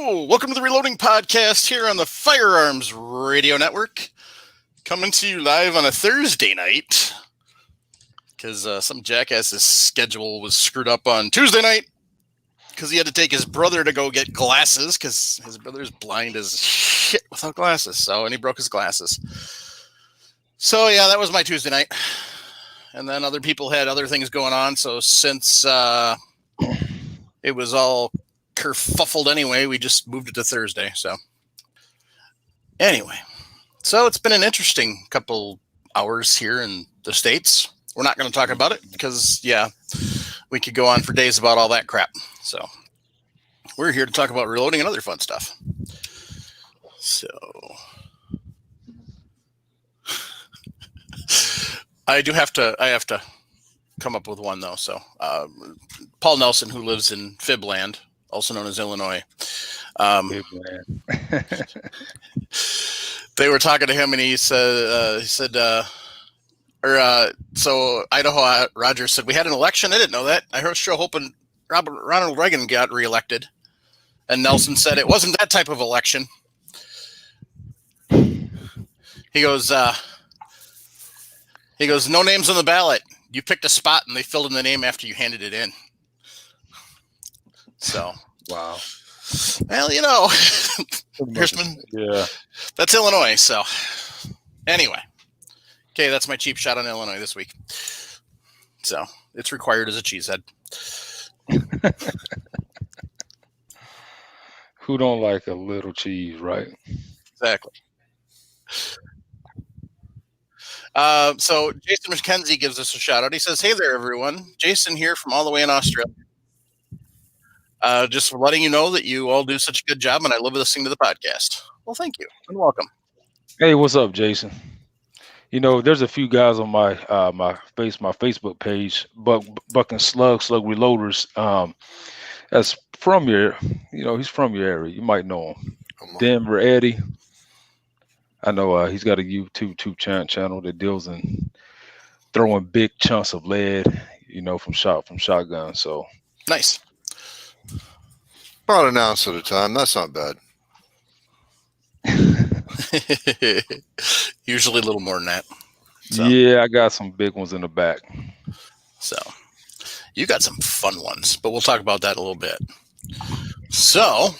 Hello, welcome to the Reloading Podcast here on the Firearms Radio Network. Coming to you live on a Thursday night because some jackass's schedule was screwed up on Tuesday night because he had to take his brother to go get glasses because his brother's blind as shit without glasses. And he broke his glasses. So yeah, that was my Tuesday night. And then other people had other things going on. So since it was all kerfuffled anyway, we just moved it to Thursday. So anyway, so it's been an interesting couple hours here in the States. We're not going to talk about it because, yeah, we could go on for days about all that crap. So we're here to talk about reloading and other fun stuff. So I have to come up with one though. So Paul Nelson, who lives in Fibland, also known as Illinois. They were talking to him, and he said, so Idaho Rogers said, we had an election. I didn't know that. I was sure hoping Ronald Reagan got reelected. And Nelson said, it wasn't that type of election. He goes, no names on the ballot. You picked a spot, and they filled in the name after you handed it in. So, wow. Well, Hirschman, yeah, that's Illinois. So, anyway, okay, that's my cheap shot on Illinois this week. So, it's required as a cheesehead. Who don't like a little cheese, right? Exactly. So, Jason McKenzie gives us a shout out. He says, hey there, everyone. Jason here from all the way in Australia. Just letting you know that you all do such a good job, and I love listening to the podcast. Well, thank you, and welcome. Hey, what's up, Jason? There's a few guys on my Facebook page, Buck and Slug Reloaders. That's from your, he's from your area. You might know him. Denver Eddie. I know he's got a YouTube channel that deals in throwing big chunks of lead, from shotgun. So nice. About an ounce at a time. That's not bad. Usually a little more than that. So. Yeah, I got some big ones in the back. So you got some fun ones, but we'll talk about that a little bit. So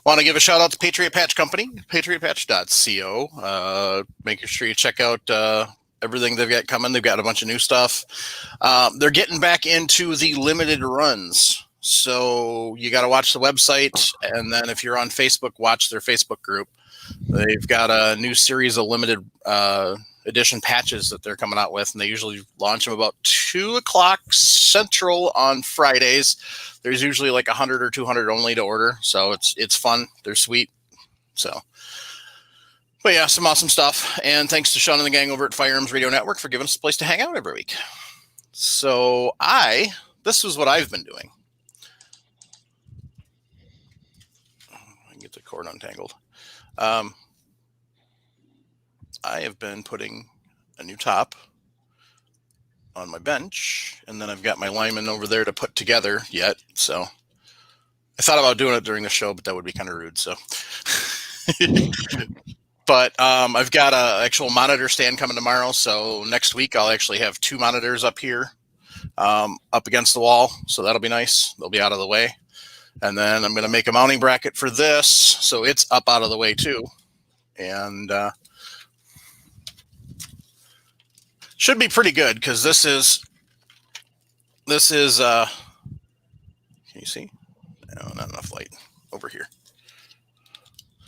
want to give a shout out to Patriot Patch Company, patriotpatch.co. Making sure you check out everything they've got coming. They've got a bunch of new stuff. They're getting back into the limited runs. So you got to watch the website. And then if you're on Facebook, watch their Facebook group. They've got a new series of limited edition patches that they're coming out with. And they usually launch them about 2:00 Central on Fridays. There's usually like 100 or 200 only to order. So it's fun. They're sweet. So. But yeah, some awesome stuff. And thanks to Sean and the gang over at Firearms Radio Network for giving us a place to hang out every week. So this is what I've been doing. I can get the cord untangled. I have been putting a new top on my bench, and then I've got my lineman over there to put together yet. So I thought about doing it during the show, but that would be kind of rude. So. But I've got an actual monitor stand coming tomorrow. So next week, I'll actually have 2 monitors up here up against the wall. So that'll be nice. They'll be out of the way. And then I'm going to make a mounting bracket for this. So it's up out of the way too. And should be pretty good because this is can you see? No, not enough light over here.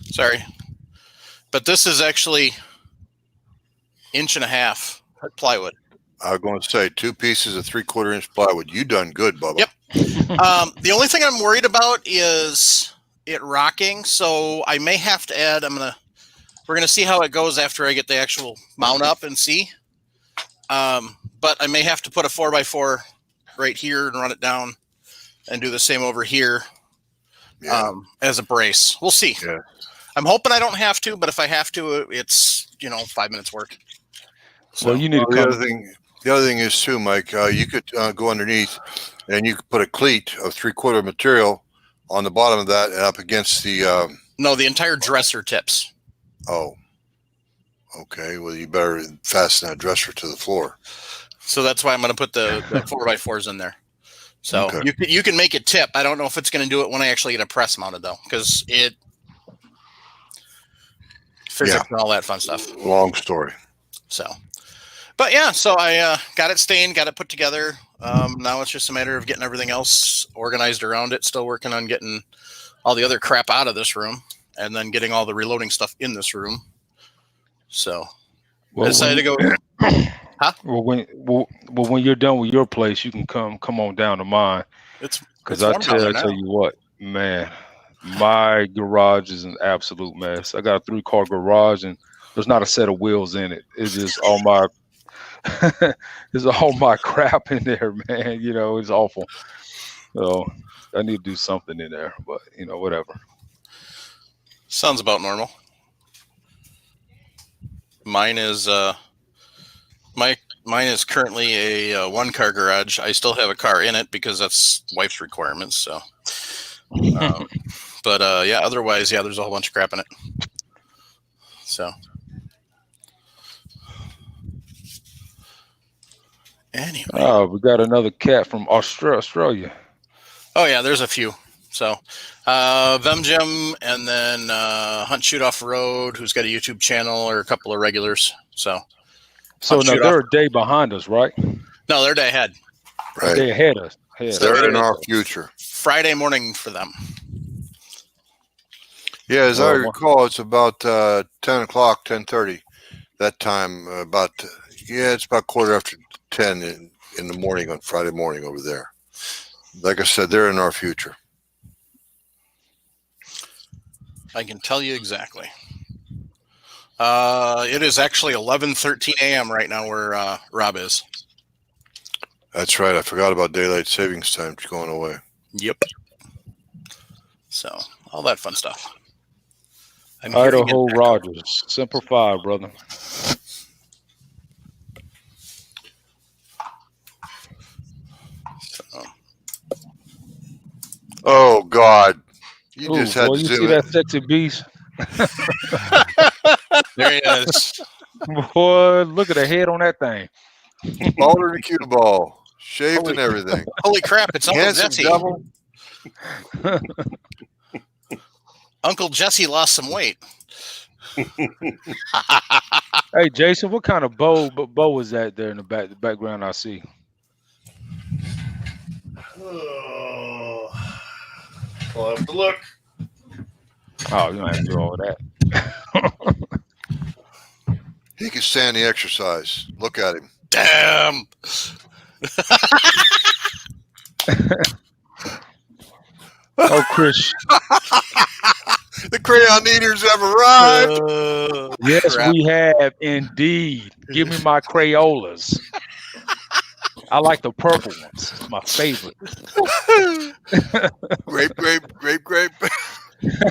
Sorry. But this is actually 1.5 inch plywood. I was going to say 2 pieces of 3/4 inch plywood. You done good, Bubba. Yep. The only thing I'm worried about is it rocking. So I may have to add, we're going to see how it goes after I get the actual mount up and see. But I may have to put a 4x4 right here and run it down and do the same over here as a brace. We'll see. Yeah. I'm hoping I don't have to, but if I have to, it's 5 minutes work. So, well, you need to the other thing is too, Mike. You could go underneath and you could put a cleat of 3/4 material on the bottom of that and up against the. No, the entire dresser tips. Oh. Okay. Well, you better fasten that dresser to the floor. So that's why I'm going to put the 4x4s in there. So Okay. you can make it tip. I don't know if it's going to do it when I actually get a press mounted though, because it physics and all that fun stuff. Long story. So, but yeah, so I got it stained, got it put together. Now it's just a matter of getting everything else organized around it. Still working on getting all the other crap out of this room, and then getting all the reloading stuff in this room. So I decided to go. Huh? Well, when you're done with your place, you can come on down to mine. Because I tell you what, man, my garage is an absolute mess. I got a 3-car garage, and there's not a set of wheels in it. It's just all my there's all my crap in there, man. You know, it's awful. So I need to do something in there, but you know, whatever. Sounds about normal. Mine is mine is currently a 1-car garage. I still have a car in it because that's wife's requirements. So, but yeah, otherwise, yeah, there's a whole bunch of crap in it. So, anyway. Oh, we got another cat from Australia. Oh yeah, there's a few. So, Vemjim, and then Hunt Shoot Off Road, who's got a YouTube channel, or a couple of regulars. So now they're a day behind us, right? No, they're a day ahead. Right. They ahead us. They're in our future. Friday morning for them. Yeah, as I recall, it's about 10 o'clock, 10:30. That time, it's about 10:15 in the morning on Friday morning over there. Like I said, they're in our future. I can tell you exactly. It is actually 11:13 a.m. right now where Rob is. That's right. I forgot about daylight savings time going away. Yep. So all that fun stuff. Idaho Rogers, Semper Fi, brother. So. Oh God! You just had to you do see that sexy beast? There he is. Boy, look at the head on that thing. Taller than a cue ball, shaved and everything. Holy crap! It's Uncle Handsome Jesse. devil. Uncle Jesse lost some weight. Hey, Jason, what kind of bow is that there in the background I see? Oh, I'll have to look. Oh, you don't have to do all that. He can stand the exercise. Look at him. Damn. Oh, Chris. The crayon eaters have arrived. Yes, we have indeed. Give me my Crayolas. I like the purple ones. It's my favorite. Grape.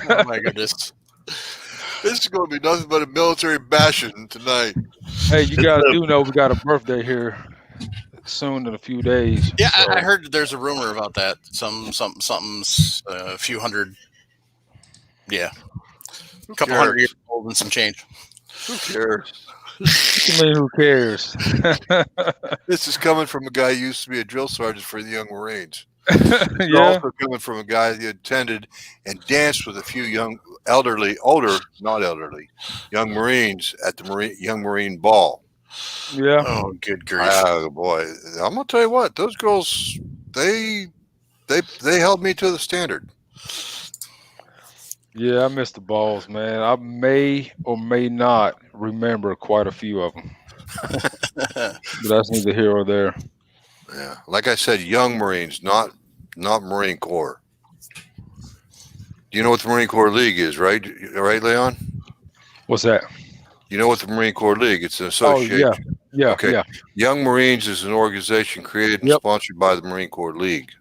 Oh my goodness. This is going to be nothing but a military bashing tonight. Hey, you guys do know we got a birthday here soon in a few days. Yeah, so. I heard there's a rumor about that. Something's a few hundred. Yeah, a couple hundred years old and some change. Who cares? I mean, who cares? This is coming from a guy who used to be a drill sergeant for the Young Marines. Yeah. Also coming from a guy who attended and danced with a few young Marines at the Young Marine Ball. Yeah. Oh, good grief! Oh boy, I'm gonna tell you what, those girls, they held me to the standard. Yeah, I miss the balls, man. I may or may not remember quite a few of them. But that's neither here or there. Yeah, like I said, Young Marines, not Marine Corps. Do you know what the Marine Corps League is, right? Right, Leon? What's that? You know what the Marine Corps League? It's an association. Oh, yeah. Okay. Yeah. Young Marines is an organization created and sponsored by the Marine Corps League.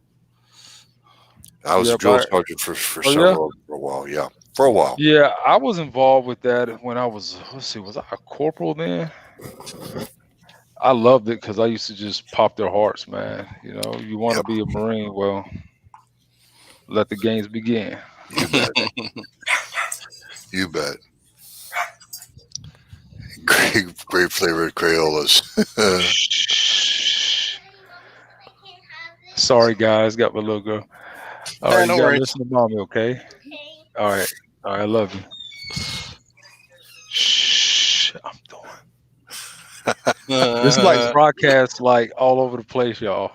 I was a drill sergeant for a while. Yeah, for a while. Yeah, I was involved with that when I was. Was I a corporal then? I loved it because I used to just pop their hearts, man. You know, you want to Yep. be a Marine, well, let the games begin. You bet. You bet. Great flavored Crayolas. Sorry, guys, got my little girl. All Yeah, right, no you gotta worries. listen to mommy, okay? All right, I love you. Shh, I'm doing. This is like broadcast, like all over the place, y'all.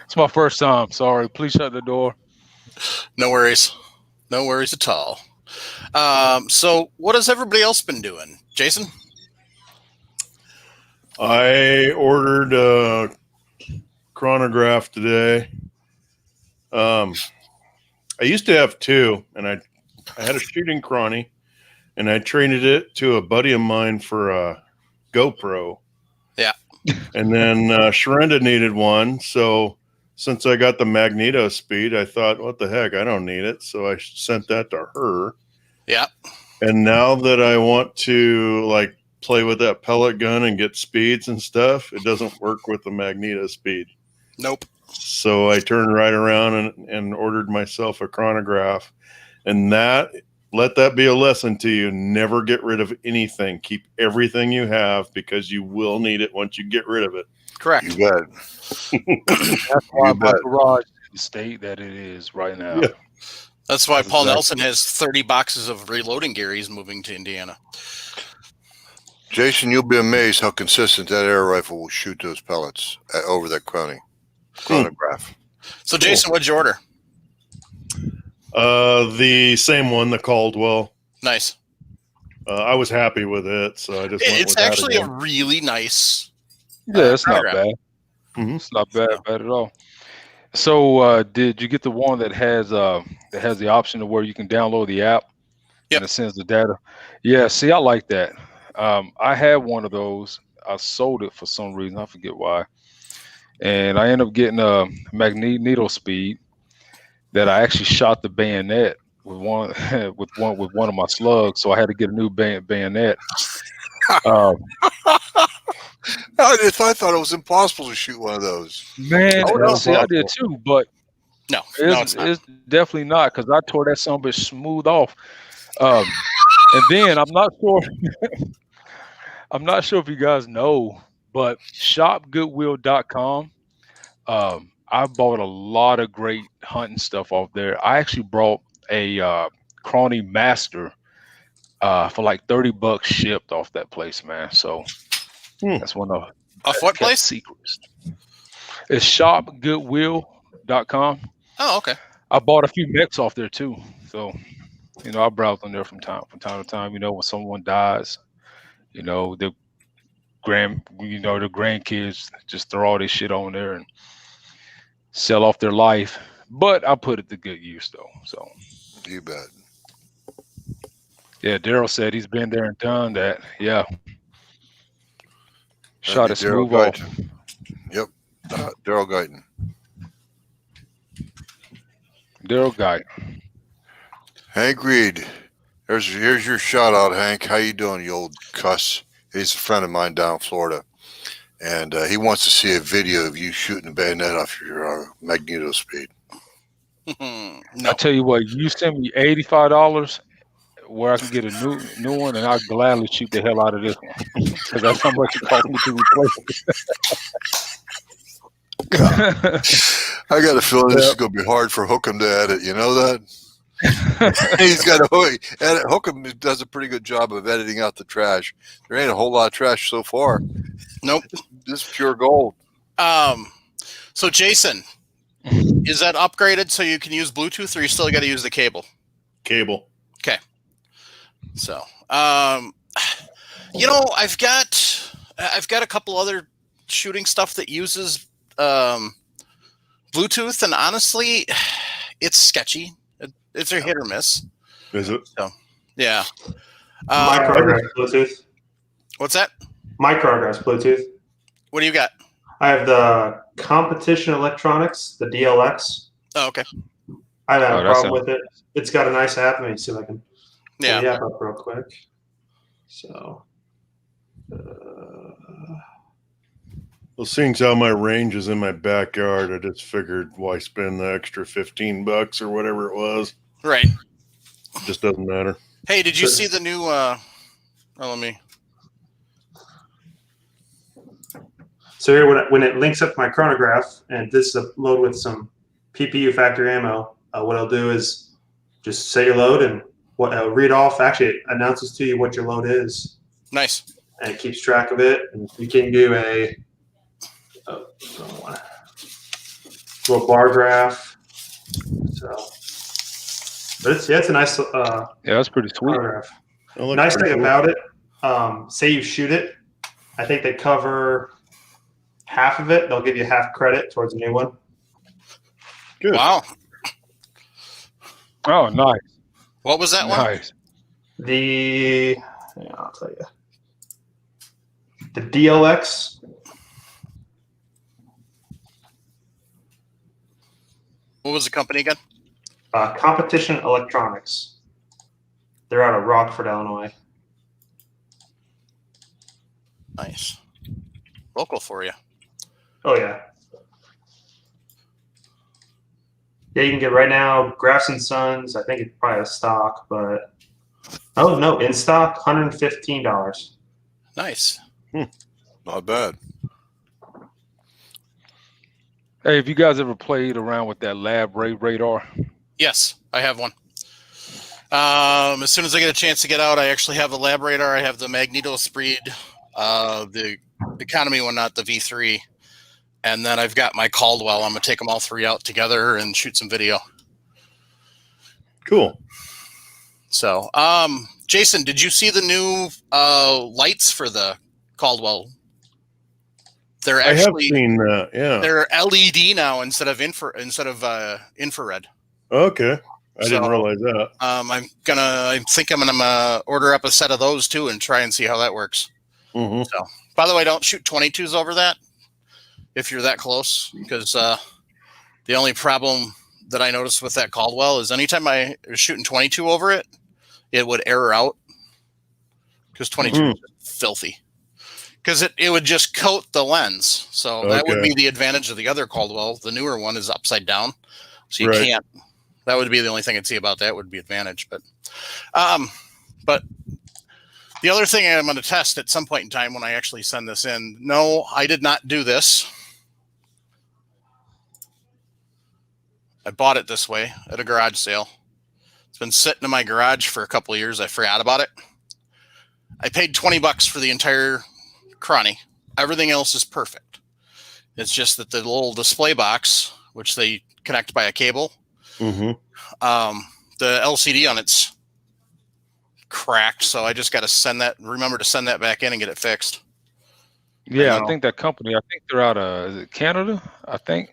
It's my first time. Sorry, please shut the door. No worries. No worries at all. So what has everybody else been doing? Jason? I ordered a chronograph today. I used to have two, and I had a shooting chrony, and I traded it to a buddy of mine for a GoPro. Yeah. And then Sharenda needed one, so since I got the Magneto Speed, I thought, what the heck, I don't need it, so I sent that to her. Yeah. And now that I want to like play with that pellet gun and get speeds and stuff, it doesn't work with the Magneto Speed. Nope. So I turned right around and ordered myself a chronograph. And let that be a lesson to you. Never get rid of anything. Keep everything you have because you will need it once you get rid of it. Correct. You bet. That's why You my bet. garage is the state that it is right now. Yeah. That's why Paul Exactly. Nelson has 30 boxes of reloading gear. He's moving to Indiana. Jason, you'll be amazed how consistent that air rifle will shoot those pellets over that chronograph. So, Jason, what'd you order? The same one, the Caldwell. Nice. I was happy with it, so I just went It's with that actually a again. really nice. Yeah, it's not chronograph. bad. Mhm. It's not bad at all. So, did you get the one that has the option to where you can download the app Yep. and it sends the data? Yeah, see, I like that. I had one of those. I sold it for some reason. I forget why. And I ended up getting a Magneto Speed that I actually shot the bayonet with one with one of my slugs. So I had to get a new bayonet. I thought it was impossible to shoot one of those. Man, Oh, no. see, I did too, but No, it's definitely not because I tore that son of a bitch smooth off. And then I'm not sure. I'm not sure if you guys know, but shopgoodwill.com. I bought a lot of great hunting stuff off there. I actually brought a Crony Master for like $30 shipped off that place, man. So that's one of Off what kept place? secrets. It's shopgoodwill.com. Oh, okay. I bought a few mechs off there too. So, I browse on there from time to time, when someone dies, the grandkids just throw all this shit on there and sell off their life. But I put it to good use though. So You bet. yeah, Daryl said he's been there and done that. Yeah. Shot That'd it be Daryl smooth off. Guyton. Yep. Daryl Guyton. Daryl Guy. Hank Reed. Here's your shout out, Hank. How you doing, you old cuss? He's a friend of mine down in Florida. And he wants to see a video of you shooting a bayonet off your Magneto Speed. No. I tell you what, you send me $85 where I can get a new one, and I'll gladly shoot the hell out of this one because that's how much it cost me to replace it. I got a feeling this is going to be hard for Hookem to edit. You know that? He's got a edit. Hookem does a pretty good job of editing out the trash. There ain't a whole lot of trash so far. Nope. This is pure gold. So, Jason, is that upgraded so you can use Bluetooth, or you still got to use the cable? Cable. So, I've got a couple other shooting stuff that uses Bluetooth, and honestly, it's sketchy. It's a hit or miss. Is it? Yeah. My chronograph Bluetooth. What's that? My chronograph Bluetooth. What do you got? I have the Competition Electronics, the DLX. Oh, okay. I haven't had a that problem with it. It's got a nice app. Let me see if I can pull Yeah. the app up real quick. So Well, seeing how my range is in my backyard, I just figured why spend the extra $15 or whatever it was. Right. It just doesn't matter. Hey, did you see the new? Let me. So here, when it links up my chronograph, and this is a load with some PPU factory ammo, what I'll do is just set your load, and what I'll read off. Actually, it announces to you what your load is, Nice. and it keeps track of it. And you can do a bar graph. So, but it's a nice Yeah, that's pretty sweet. chronograph. That looks Nice pretty thing cool. about it, say you shoot it, I think they cover half of it. They'll give you half credit towards a new one. Good. Wow. Oh, nice. What was that one? Nice. I'll tell you. The DLX. What was the company again? Competition Electronics. They're out of Rockford, Illinois. Nice. Local for you. Oh, yeah. Yeah, you can get right now Graphs and Sons. I think it's probably out of stock, but oh no, in stock, $115. Nice. Not bad. Hey, have you guys ever played around with that Lab Ray radar? Yes, I have one. As soon as I get a chance to get out, I actually have a lab radar. I have the Magneto Speed, the economy one, not the V3. And then I've got my Caldwell. I'm going to take them all three out together and shoot some video. Cool. So, Jason, did you see the new lights for the Caldwell? They're I have actually seen that. Yeah. they're LED now instead of infrared. Okay. I didn't So, realize that. I think I'm gonna order up a set of those too and try and see how that works. Mm-hmm. So, by the way, don't shoot 22s over that if you're that close, because the only problem that I noticed with that Caldwell is anytime I was shooting 22 over it, it would error out because 22 is filthy. Because it would just coat the lens. So that would Okay. be the advantage of the other Caldwell. The newer one is upside down. So you Right. can't. That would be the only thing I'd see about that would be advantage. But the other thing I'm going to test at some point in time when I actually send this in. No, I did not do this. I bought it this way at a garage sale. It's been sitting in my garage for a couple of years. I forgot about it. I paid $20 for the entire Chrony. Everything else is perfect. It's just that the little display box, which they connect by a cable, Mm-hmm. the LCD on it's cracked. So I just got to remember to send that back in and get it fixed. Yeah, know. I think that company, I think they're out of, is it Canada? I think.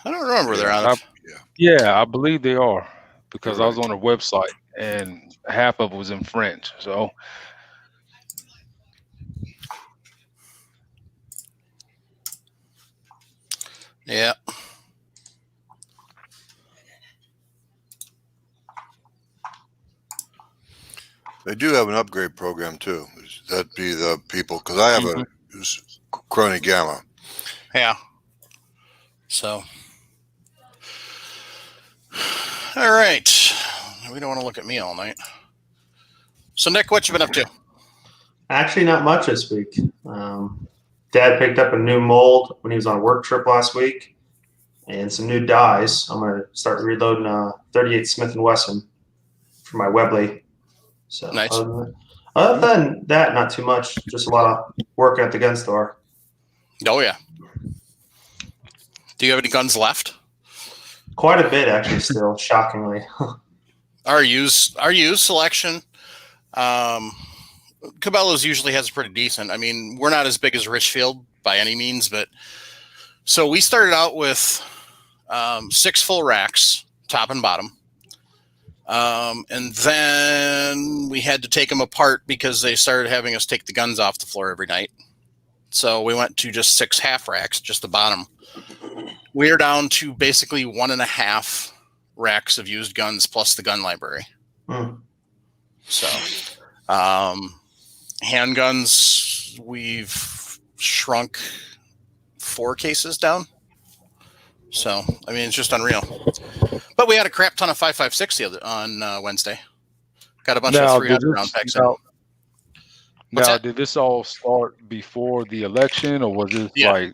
I don't remember where they're out of. Yeah, I believe they are because You're I was on their website and half of it was in French. So Yeah. They do have an upgrade program too. That'd be the people, because I have a Chrony Gamma. Yeah. So. All right. We don't want to look at me all night. So, Nick, what you been up to? Actually, not much this week. Dad picked up a new mold when he was on a work trip last week, and some new dies. I'm gonna start reloading 38 Smith & Wesson for my Webley. So Nice. Other than that, not too much. Just a lot of work at the gun store. Oh, yeah. Do you have any guns left? Quite a bit, actually. Still, shockingly. Our used selection, Cabela's usually has pretty decent. I mean, we're not as big as Richfield by any means, but so we started out with 6 full racks, top and bottom. And then we had to take them apart because they started having us take the guns off the floor every night. So we went to just 6 half racks, just the bottom. We're down to basically 1.5 racks of used guns plus the gun library. Hmm. So handguns, we've shrunk 4 cases down. So, I mean, it's just unreal. But we had a crap ton of 5.56 on Wednesday. Got a bunch of 300 round packs in. Now, did this all start before the election, or was it Yeah. like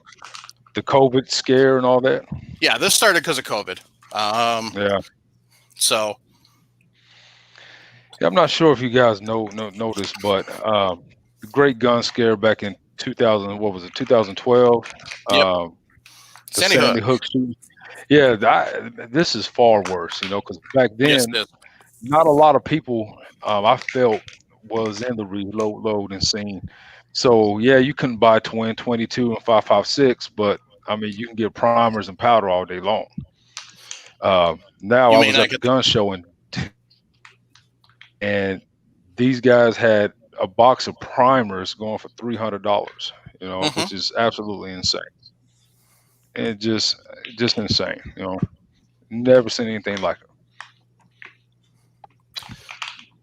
the COVID scare and all that? Yeah, this started because of COVID. Yeah. So, I'm not sure if you guys know this, but the Great Gun Scare back in 2000, what was it, 2012? Yep. The Sandy Sandy Hook shooting. Yeah, this is far worse, because back then, yes, it is. not a lot of people I felt was in the reloading scene. So yeah, you couldn't buy twin 22 and 5.56, but I mean you can get primers and powder all day long. Now I was at the gun show and these guys had a box of primers going for $300, which is absolutely insane. And just insane, Never seen anything like it.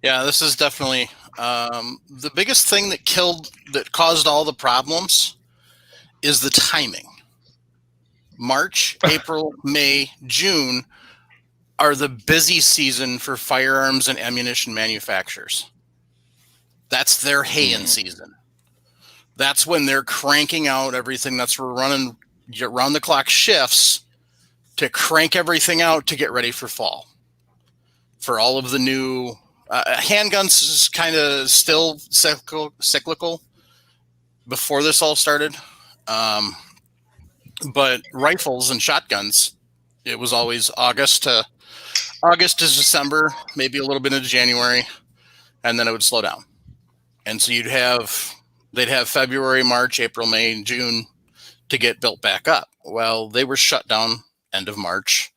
Yeah, this is definitely the biggest thing that caused all the problems is the timing. March, April, May, June are the busy season for firearms and ammunition manufacturers. That's their hay-in season. That's when they're cranking out everything. That's running around the clock shifts to crank everything out to get ready for fall. For all of the new handguns is kind of still cyclical before this all started. But rifles and shotguns, it was always August to December, maybe a little bit into January, and then it would slow down. And so they'd have February, March, April, May, and June to get built back up. Well, they were shut down end of March.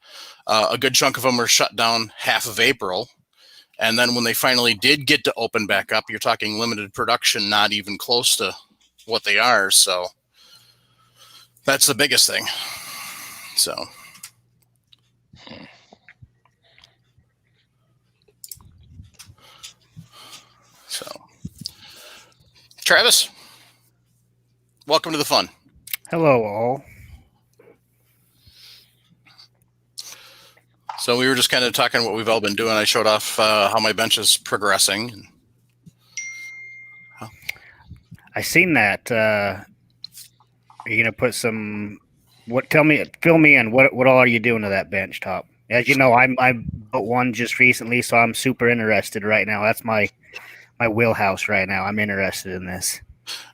A good chunk of them were shut down half of April. And then when they finally did get to open back up, you're talking limited production, not even close to what they are. So that's the biggest thing. So. Travis, welcome to the fun. Hello, all. So we were just kind of talking what we've all been doing. I showed off how my bench is progressing. I seen that. Are you gonna put some? Fill me in. What all are you doing to that bench top? As you know, I built one just recently, so I'm super interested right now. That's my wheelhouse right now. I'm interested in this.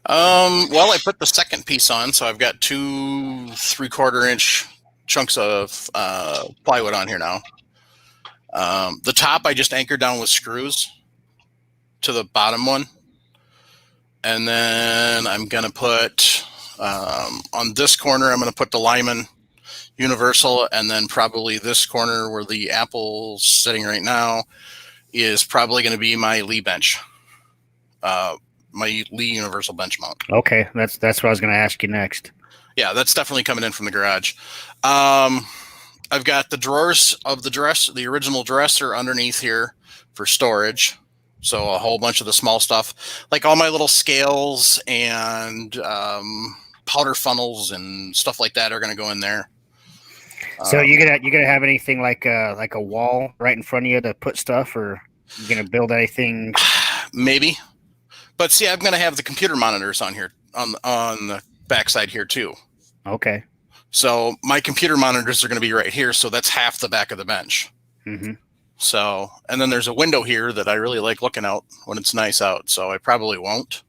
Well, I put the second piece on, so I've got 2 3/4 inch chunks of plywood on here now. The top I just anchored down with screws to the bottom one, and then I'm gonna put on this corner I'm gonna put the Lyman Universal, and then probably this corner where the Apple's sitting right now is probably going to be my Lee bench. My Lee Universal bench mount. Okay, that's what I was going to ask you next. Yeah, that's definitely coming in from the garage. I've got the drawers of the original dresser underneath here for storage. So a whole bunch of the small stuff, like all my little scales and powder funnels and stuff like that, are going to go in there. So you gonna have anything like a wall right in front of you to put stuff, or you gonna build anything? Maybe. But see, I'm going to have the computer monitors on here on the backside here too. Okay. So my computer monitors are going to be right here. So that's half the back of the bench. Mm-hmm. So, and then there's a window here that I really like looking out when it's nice out. So I probably won't.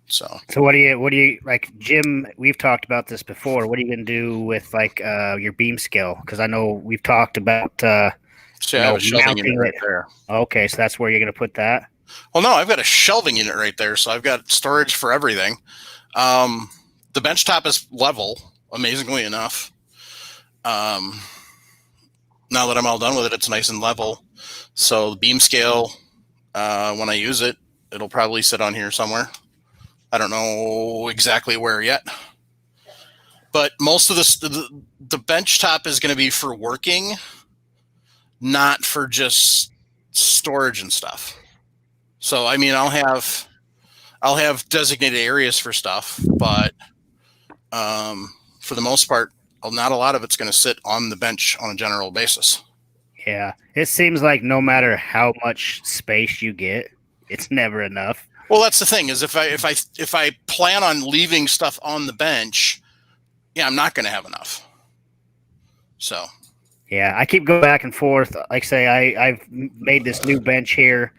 So what do you like, Jim? We've talked about this before. What are you going to do with like your beam scale? Because I know we've talked about. See, I have a shelving unit right there. Okay, so that's where you're going to put that. Well, no, I've got a shelving unit right there, so I've got storage for everything. The bench top is level, amazingly enough. Now that I'm all done with it, it's nice and level. So the beam scale, when I use it, it'll probably sit on here somewhere. I don't know exactly where yet. But most of the bench top is going to be for working, not for just storage and stuff. So, I mean, I'll have I'll have designated areas for stuff, but for the most part, not a lot of it's going to sit on the bench on a general basis. Yeah, it seems like no matter how much space you get, it's never enough. Well, that's the thing is if I plan on leaving stuff on the bench, yeah, I'm not going to have enough. So. Yeah, I keep going back and forth. Like I say, I've made this new bench here,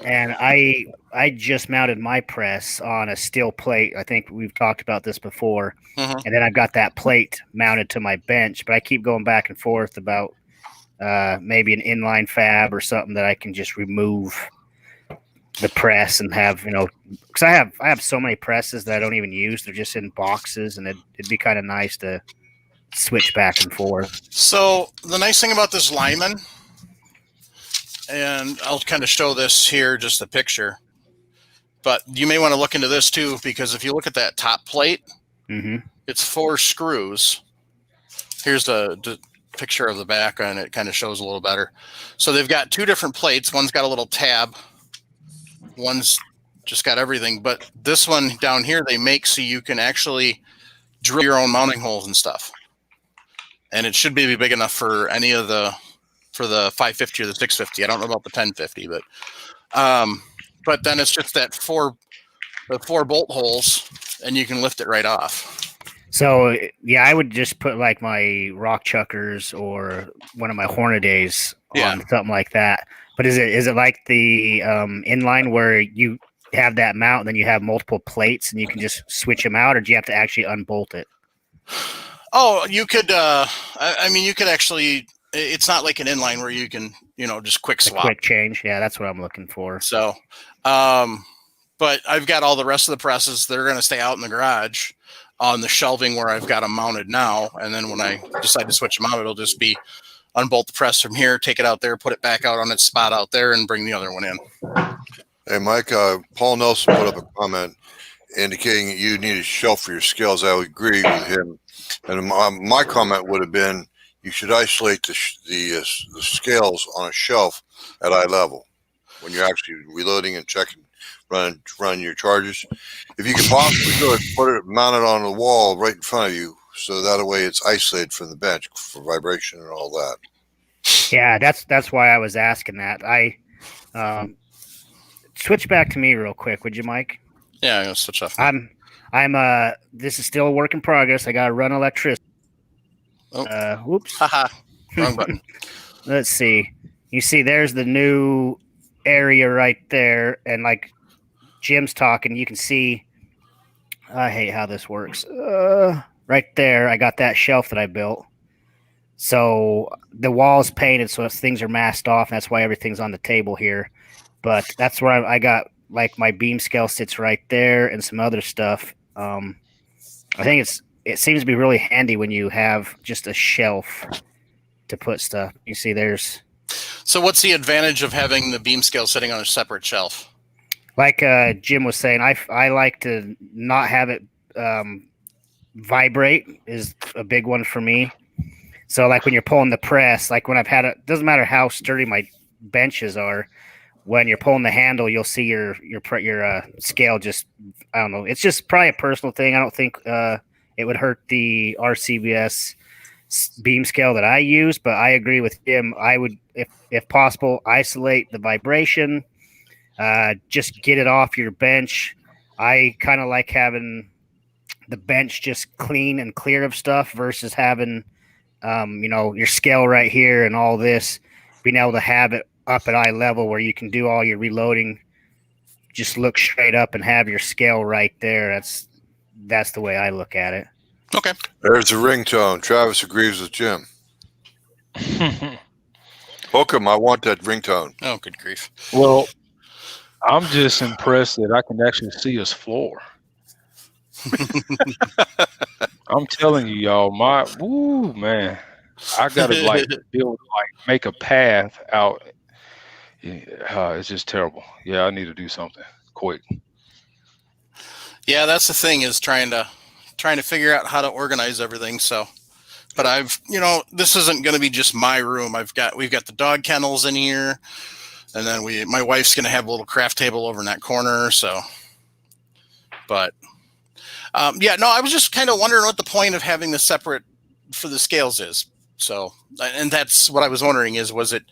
and I just mounted my press on a steel plate. I think we've talked about this before. Mhm. And then I've got that plate mounted to my bench, but I keep going back and forth about maybe an inline fab or something that I can just remove the press and have, because I have so many presses that I don't even use. They're just in boxes, and it'd be kind of nice to switch back and forth. So the nice thing about this Lyman, and I'll kind of show this here, just a picture, but you may want to look into this too, because if you look at that top plate, it's 4 screws. Here's the picture of the back, and it kind of shows a little better. So they've got 2 different plates. One's got a little tab. One's just got everything. But this one down here, they make so you can actually drill your own mounting holes and stuff. And it should be big enough for any of the 550 or the 650. I don't know about the 1050, but then it's just that the 4 bolt holes, and you can lift it right off. So yeah, I would just put like my rock chuckers or one of my Hornadays on something like that. But is it like the inline where you have that mount and then you have multiple plates and you can just switch them out, or do you have to actually unbolt it? Oh, you could. I mean, you could actually. It's not like an inline where you can, just quick swap. Quick change. Yeah, that's what I'm looking for. So, but I've got all the rest of the presses. They're going to stay out in the garage on the shelving where I've got them mounted now. And then when I decide to switch them out, it'll just be unbolt the press from here, take it out there, put it back out on its spot out there, and bring the other one in. Hey, Mike, Paul Nelson put up a comment indicating that you need a shelf for your scales. I would agree with him. And my comment would have been you should isolate the scales on a shelf at eye level when you're actually reloading and checking, run your charges. If you can possibly do it, put it mounted on the wall right in front of you, so that way it's isolated from the bench for vibration and all that. Yeah, that's why I was asking that. I switch back to me real quick, would you, Mike? Yeah, I'm gonna switch off. I'm this is still a work in progress. I gotta run electricity. Oh. Whoops. Haha. Wrong button. Let's see. You see, there's the new area right there, and like Jim's talking, you can see. I hate how this works. Right there, I got that shelf that I built. So the wall's painted, so things are masked off, and that's why everything's on the table here. But that's where I got, like, my beam scale sits right there and some other stuff. I think it seems to be really handy when you have just a shelf to put stuff. You see, there's. So what's the advantage of having the beam scale sitting on a separate shelf? Like Jim was saying, I like to not have it vibrate is a big one for me. So like when you're pulling the press, like when I've had it, doesn't matter how sturdy my benches are, when you're pulling the handle, you'll see your scale just, I don't know. It's just probably a personal thing. I don't think it would hurt the RCBS beam scale that I use, but I agree with him. I would, if possible, isolate the vibration, just get it off your bench. I kind of like having the bench just clean and clear of stuff versus having, your scale right here and all this, being able to have it up at eye level where you can do all your reloading, just look straight up and have your scale right there. That's the way I look at it. Okay. There's the ringtone. Travis agrees with Jim. Hook 'em. I want that ringtone. Oh, good grief. Well, I'm just impressed that I can actually see his floor. I'm telling you, y'all, man, I gotta make a path out. It's just terrible. Yeah, I need to do something quick. Yeah, that's the thing, is trying to figure out how to organize everything. So, but this isn't going to be just my room. We've got the dog kennels in here, and then my wife's going to have a little craft table over in that corner. So But yeah, no, I was just kind of wondering what the point of having the separate for the scales is. So, and that's what I was wondering was it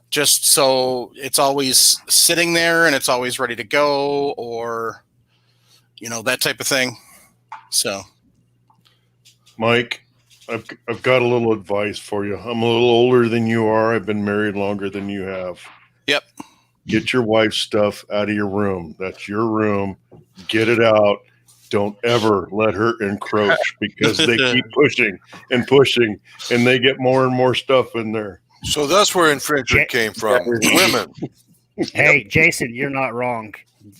just so it's always sitting there and it's always ready to go, or, that type of thing. So, Mike, I've got a little advice for you. I'm a little older than you are. I've been married longer than you have. Yep. Get your wife's stuff out of your room. That's your room. Get it out. Don't ever let her encroach, because they keep pushing and pushing, and they get more and more stuff in there. So that's where infringement came from. Women. Hey, Jason, you're not wrong.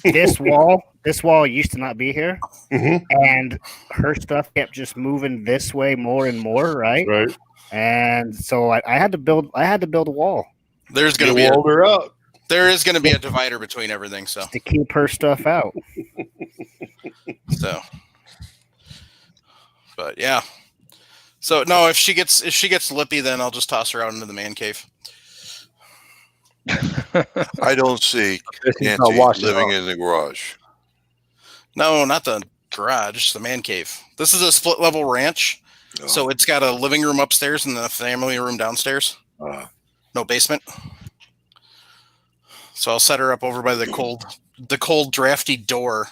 This wall used to not be here, and her stuff kept just moving this way more and more, right? Right. And so I had to build a wall There's going to You be walled her out. there is going to be a divider between everything. So, to keep her stuff out. But yeah. So no, if she gets lippy, then I'll just toss her out into the man cave. I don't see She's not Nancy washing living up. in the garage. No, not the garage, the man cave. This is a split level ranch, No. so it's got a living room upstairs and the family room downstairs. No basement. So I'll set her up over by the cold, drafty door,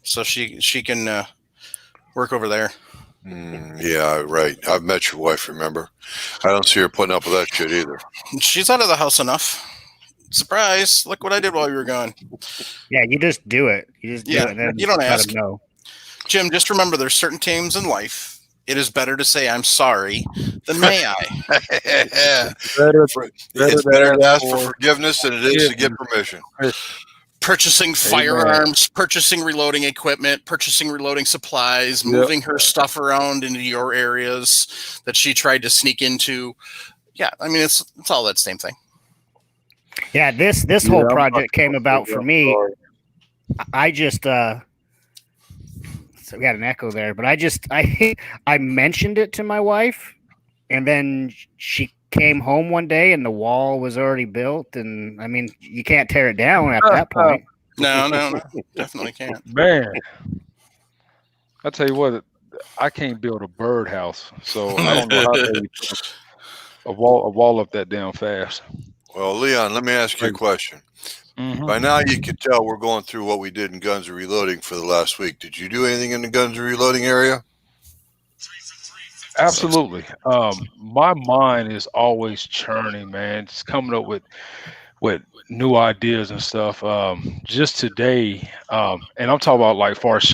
so she can work over there. Yeah, right. I've met your wife, remember? I don't see her putting up with that shit either. She's out of the house enough. Surprise! Look what I did while you were gone. Yeah, you just do it. You just do Yeah, it. And then you don't let ask. 'em know. Jim, just remember there's certain times in life it is better to say I'm sorry than may I. It's better to ask for forgiveness than it is to get permission. Purchasing firearms, purchasing reloading equipment, purchasing reloading supplies, moving her stuff around into your areas that she tried to sneak into. Yeah, I mean it's all that same thing. Yeah, this whole project came about for me. I just so we got an echo there, but I mentioned it to my wife, and then she came home one day and the wall was already built, and I mean you can't tear it down at that point. No, definitely can't. Man, I tell you what, I can't build a birdhouse, so I don't know how they a wall up that damn fast. Well, Leon, let me ask you a question. By now, you can tell we're going through what we did in Guns and Reloading for the last week. Did you do anything in the Guns and Reloading area? Absolutely. My mind is always churning, man. Just coming up with new ideas and stuff. Just today, and I'm talking about like far as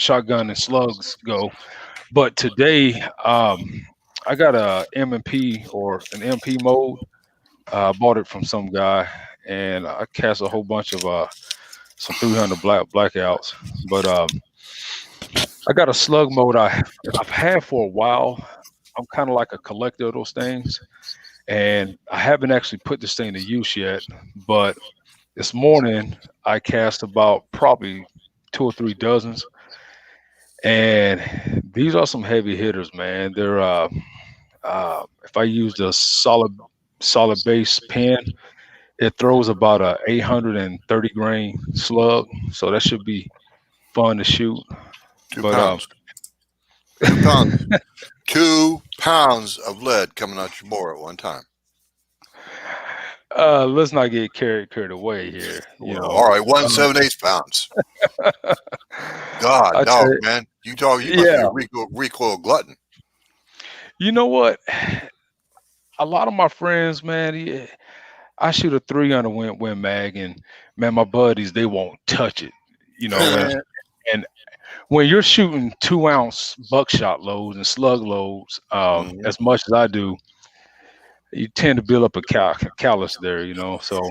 shotgun and slugs go. But today, I got a M&P or an MP mode. I bought it from some guy, and I cast a whole bunch of some 300 blackouts. But I got a slug mode I've had for a while. I'm kind of like a collector of those things, and I haven't actually put this thing to use yet. But this morning I cast about probably 2 or 3 dozens, and these are some heavy hitters, man. They're if I use the solid base pen, it throws about a 830 grain slug, so that should be fun to shoot. 2 pounds. 2 pounds. 2 pounds of lead coming out your bore at one time. Let's not get carried away here. All right, 1.78 pounds. God, no, man. You must be a recoil glutton. You know what? A lot of my friends, man, I shoot a 300 Win Mag, and man, my buddies, they won't touch it. And when you're shooting 2-ounce buckshot loads and slug loads, as much as I do, you tend to build up a callus there, so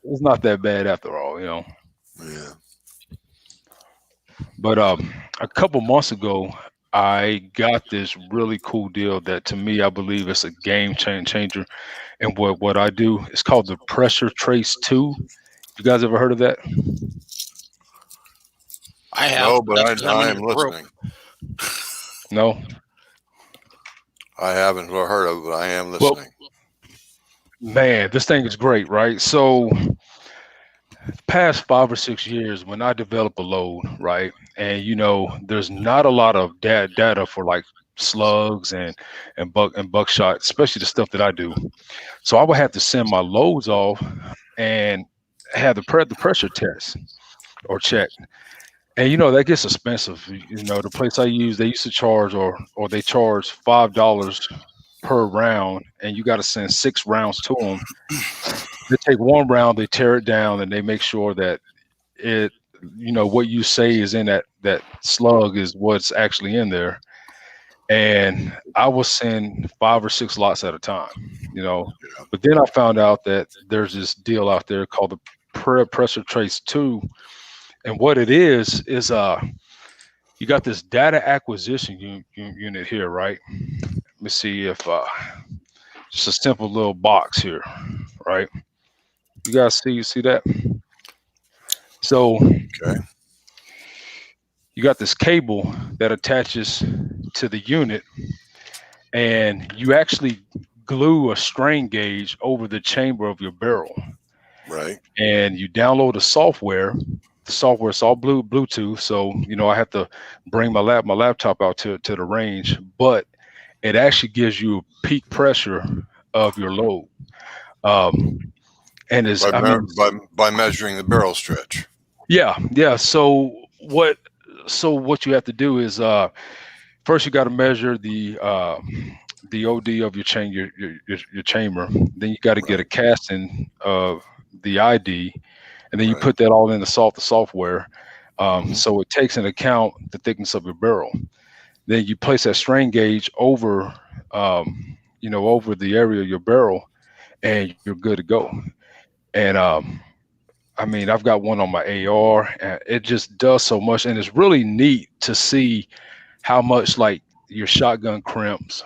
it's not that bad after all, Yeah. But a couple months ago, I got this really cool deal that to me, I believe it's a game changer. And what I do, it's called the Pressure Trace 2. You guys ever heard of that? I have. No, but I am listening. No? I haven't heard of it, but I am listening. Man, this thing is great, right? So past 5 or 6 years, when I develop a load, right, and there's not a lot of data for like slugs and buckshot, especially the stuff that I do. So I would have to send my loads off and have the pressure test or check. And that gets expensive. The place I use, they used to charge or they charge $5 per round, and you got to send 6 rounds to them. They take 1 round, they tear it down, and they make sure that it, what you say is in that slug is what's actually in there. And I will send 5 or 6 lots at a time, But then I found out that there's this deal out there called the Pressure Trace 2. And what it is you got this data acquisition unit here, right? Let me see if just a simple little box here, right? You guys see that? So Okay. you got this cable that attaches to the unit, and you actually glue a strain gauge over the chamber of your barrel. Right. And you download the software. The software is all Bluetooth, so I have to bring my laptop out to the range, but it actually gives you a peak pressure of your load. And is by measuring the barrel stretch. Yeah. So what you have to do is first you got to measure the OD of your chamber. Then you got to get a casting of the ID, and then you put that all in the software. So it takes into account the thickness of your barrel. Then you place that strain gauge over over the area of your barrel, and you're good to go. And I've got one on my AR, and it just does so much, and it's really neat to see how much like your shotgun crimps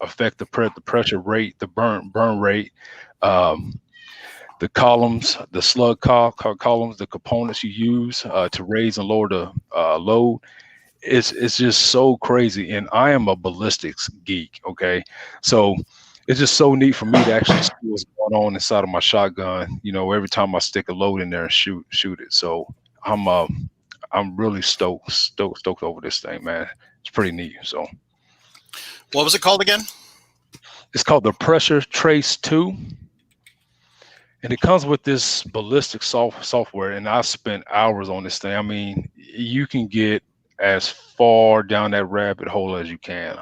affect the pressure rate, the burn rate, the columns, the slug columns, the components you use to raise and lower the load. It's just so crazy, and I am a ballistics geek. Okay, so it's just so neat for me to actually see what's going on inside of my shotgun. Every time I stick a load in there and shoot it. So I'm really stoked over this thing, man. It's pretty neat. So, What was it called again? it's called the Pressure Trace 2. And it comes with this ballistic software, and I've spent hours on this thing. I mean, you can get as far down that rabbit hole as you can.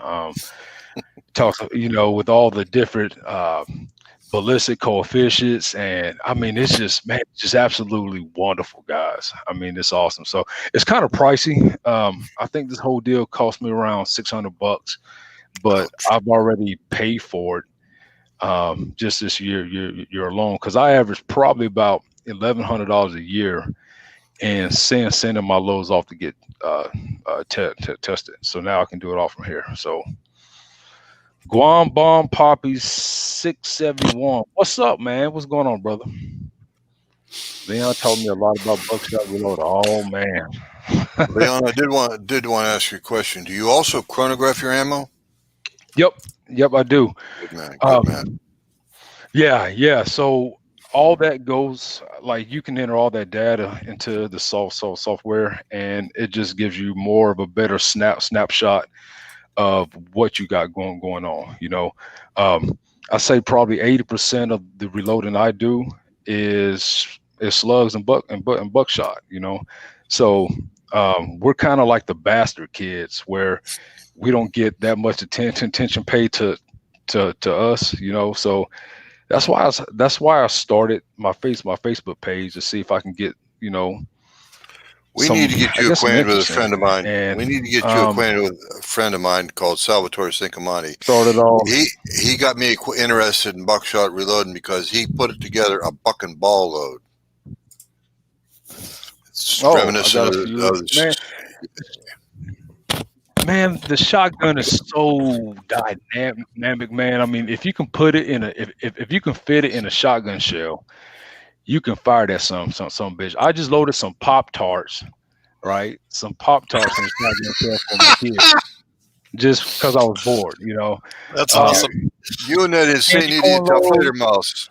Talks, with all the different ballistic coefficients, and I mean, it's just absolutely wonderful, guys. I mean, it's awesome. So it's kind of pricey. I think this whole deal cost me around $600, but I've already paid for it. Just this year alone, because I average probably about $1,100 a year, and sending my loads off to get tested. So now I can do it all from here. So Guam Bomb Poppy 671. What's up, man? What's going on, brother? Leon told me a lot about buckshot reload. Oh man. Leon, I did want to ask you a question. Do you also chronograph your ammo? Yep, I do. Good man. Good man. Yeah. So all that goes, like, you can enter all that data into the software, and it just gives you more of a better snapshot of what you got going on. I say probably 80% of the reloading I do is slugs and buckshot. So we're kind of like the bastard kids, where we don't get that much attention paid to us. So that's why I started my Facebook page, to see if I can get We need to get you acquainted with a friend of mine. And, we need to get you acquainted with a friend of mine called Salvatore Cincamani. Started off. He got me interested in buckshot reloading because he put together a buck and ball load. It's reminiscent of Man, the shotgun is so dynamic, man. I mean, if you can put it in if you can fit it in a shotgun shell, you can fire that some bitch. I just loaded some Pop-Tarts, right? Some Pop-Tarts in the shotgun shell for my kids, just because I was bored. That's awesome. You and that insane idiot Tough Later Mouse.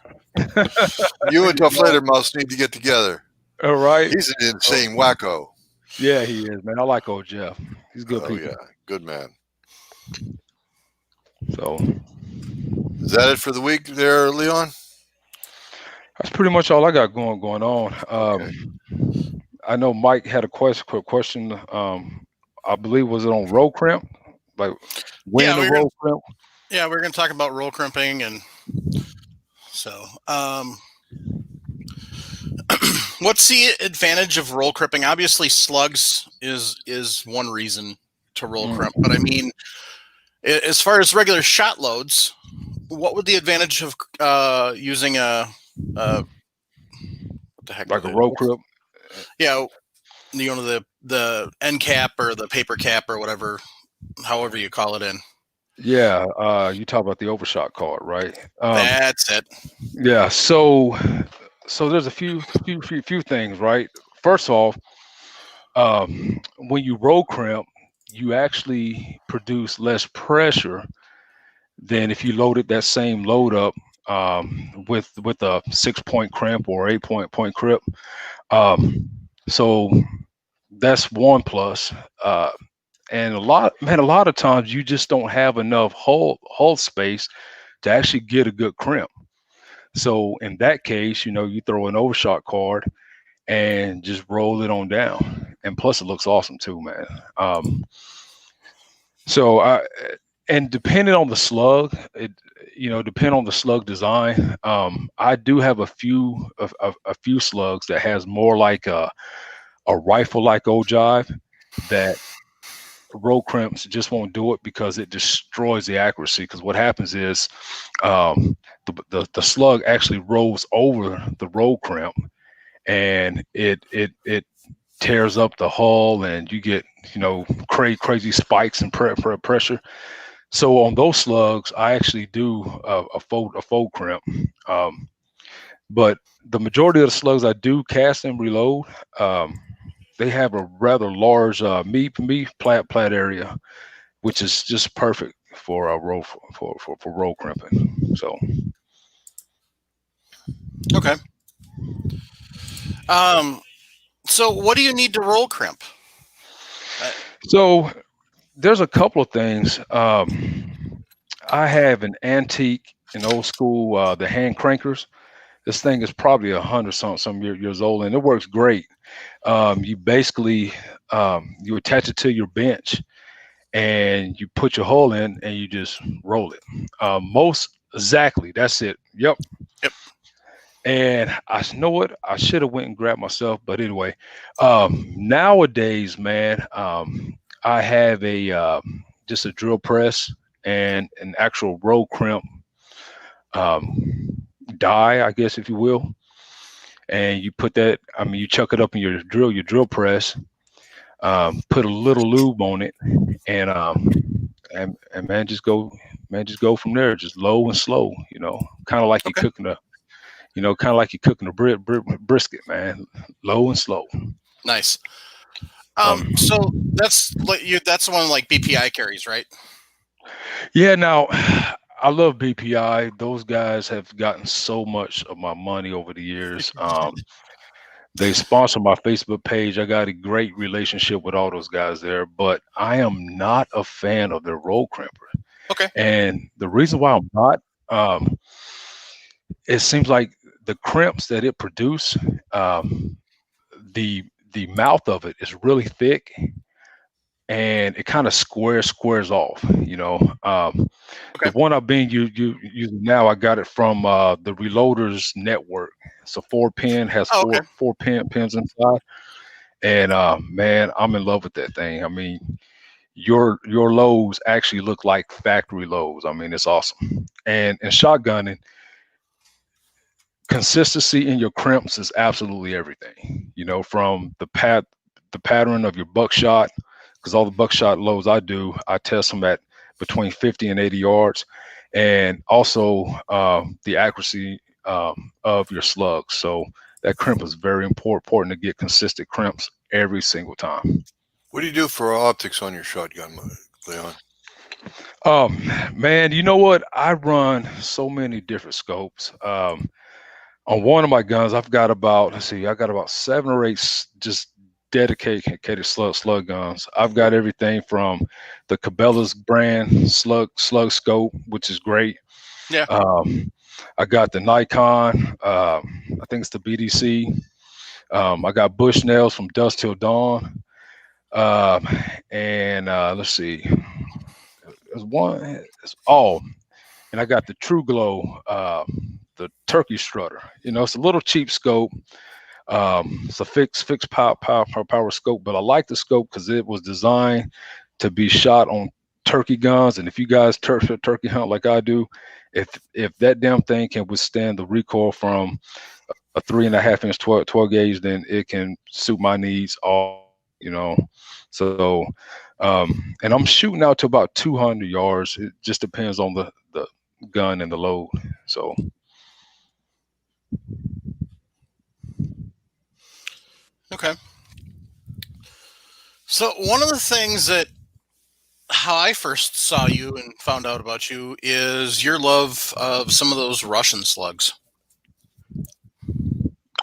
You and Tough Later Mouse need to get together. All right. He's an insane wacko. Yeah, he is, man. I like old Jeff. He's good Oh people. yeah, good man. So Is that it for the week, there, Leon? that's pretty much all I got going on. Okay. I know Mike had a quick question. I believe was it on roll crimp, like when Yeah, the we're roll crimp. Yeah, we're going to talk about roll crimping, and so what's the advantage of roll crimping? Obviously, slugs is one reason to roll crimp, but I mean, as far as regular shot loads, what would the advantage of using a what the heck? Like a roll crimp? Yeah, the end cap or the paper cap or whatever, however you call it in. Yeah, you talk about the overshot card, right? That's it. Yeah. So there's a few things, right? First off, when you roll crimp, you actually produce less pressure than if you loaded that same load up with a 6-point crimp or 8-point crimp. So that's one plus. And a lot of times you just don't have enough hull space to actually get a good crimp. So in that case, you throw an overshot card and just roll it on down. And plus it looks awesome too, man. And depending on the slug, depending on the slug design, I do have a few slugs that has more like a rifle like ogive that roll crimps just won't do it because it destroys the accuracy. Because what happens is the slug actually rolls over the roll crimp and it tears up the hull and you get crazy spikes and pressure. So on those slugs, I actually do a fold crimp. But the majority of the slugs I do cast and reload, they have a rather large meat plat area, which is just perfect for a roll for roll crimping. So okay. So what do you need to roll crimp? So there's a couple of things. I have an antique and old school the hand crankers. This thing is probably 100 some years old, and it works great. You basically you attach it to your bench, and you put your hull in, and you just roll it. Exactly, that's it. Yep. And I know what I should have went and grabbed myself, but anyway, nowadays, man, I have a just a drill press and an actual roll crimp die, I guess, if you will. And you put that, you chuck it up in your drill press, put a little lube on it, and man, just go from there, just low and slow, kind of like you're cooking a brisket, man, low and slow. Nice. So that's one like BPI carries, right? Yeah. Now, I love BPI. Those guys have gotten so much of my money over the years. They sponsor my Facebook page. I got a great relationship with all those guys there, but I am not a fan of their roll crimper. Okay. And the reason why I'm not, it seems like the crimps that it produce, the mouth of it is really thick, and it kind of squares off. The one I've been using now, I got it from the Reloaders Network. It's a 4-pin, has four pins inside, and man, I'm in love with that thing. Your loads actually look like factory loads. it's awesome. And shotgunning, consistency in your crimps is absolutely everything. From the pattern of your buckshot, because all the buckshot loads I test them at between 50 and 80 yards, and also the accuracy of your slugs. So that crimp is very important to get consistent crimps every single time. What do you do for optics on your shotgun, Leon? Man, you know what? I run so many different scopes. On On one of my guns, I've got about, let's see, I got about 7 or 8 just dedicated slug guns. I've got everything from the Cabela's brand slug scope, which is great. Yeah. I got the Nikon. I think it's the BDC. I got Bushnells from Dusk Till Dawn. And let's see, there's one. And I got the True Glow, the Turkey Strutter. It's a little cheap scope. It's a fixed power scope, but I like the scope because it was designed to be shot on turkey guns. And if you guys turkey hunt like I do, if that damn thing can withstand the recoil from a 3.5-inch 12 gauge, then it can suit my needs all. So and I'm shooting out to about 200 yards. It just depends on the gun and the load. So Okay. So one of the things that how I first saw you and found out about you is your love of some of those Russian slugs.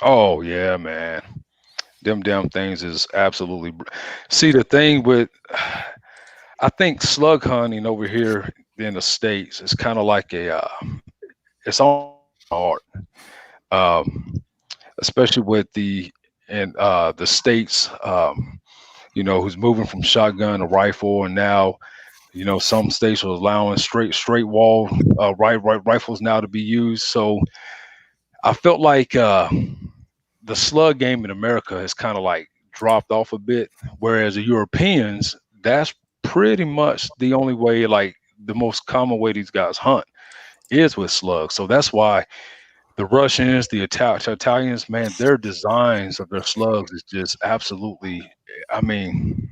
oh yeah, man. Them damn things is absolutely. See, the thing with, I think slug hunting over here in the States is kind of like it's all art, especially with the States, who's moving from shotgun to rifle, and now, some states are allowing straight wall rifles now to be used. So I felt like the slug game in America has kind of like dropped off a bit, whereas the Europeans, that's pretty much the only way, like the most common way these guys hunt is with slugs. So that's why the Russians, the Italians, man, their designs of their slugs is just absolutely, I mean,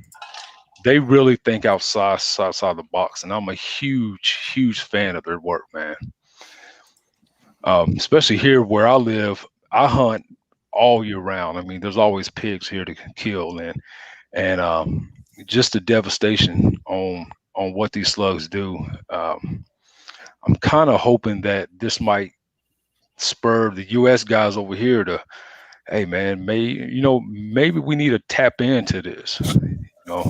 they really think outside the box, and I'm a huge fan of their work, man. Especially here where I live, I hunt all year round. I mean, there's always pigs here to kill, and just the devastation on what these slugs do. I'm kind of hoping that this might spur the U.S. guys over here to, hey man, maybe we need to tap into this.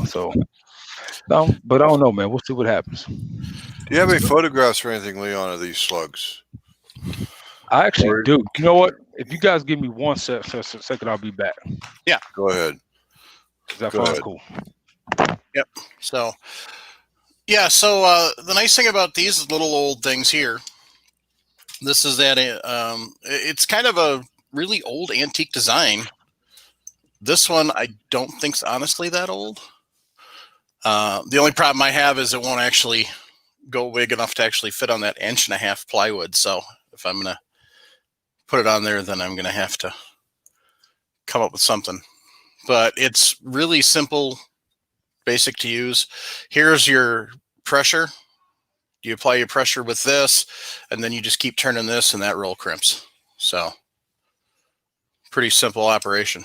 So no, but I don't know, man. We'll see what happens. Do you have any photographs or anything, Leon, of these slugs? I actually do. You know what? If you guys give me one second, I'll be back. Yeah. Go ahead. That sounds cool. Yep. So, yeah. So the nice thing about these little old things here, this is that it's kind of a really old antique design. This one I don't think's honestly that old. The only problem I have is it won't actually go big enough to actually fit on that 1.5 inch plywood. So if I'm gonna put it on there, then I'm gonna have to come up with something. But it's really simple, basic to use. Here's your pressure. You apply your pressure with this, and then you just keep turning this, and that roll crimps. So pretty simple operation,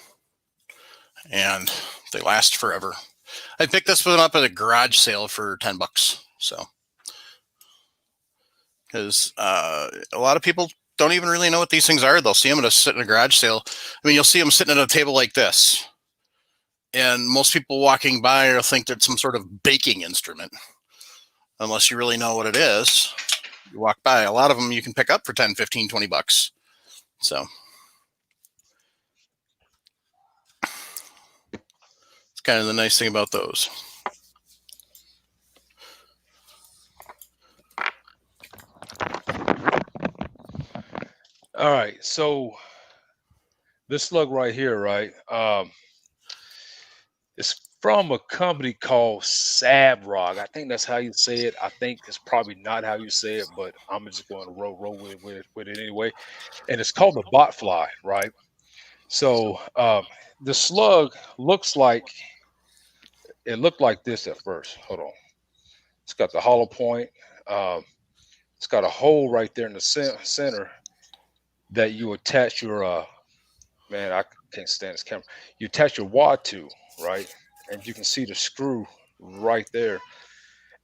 and they last forever. I picked this one up at a garage sale for $10. So, because a lot of people don't even really know what these things are. They'll see them at a garage sale. I mean, you'll see them sitting at a table like this, and most people walking by will think that some sort of baking instrument, unless you really know what it is. You walk by, a lot of them you can pick up for 10, 15, $20. So it's kind of the nice thing about those. All right, so this slug right here, right? It's from a company called Sabrog. I think that's how you say it. I think it's probably not how you say it, but I'm just going to roll with it anyway. And it's called the Botfly, right? So the slug looks like, it looked like this at first. Hold on. It's got the hollow point. It's got a hole right there in the center that you attach your man, I can't stand this camera. You attach your wad to, right? And you can see the screw right there.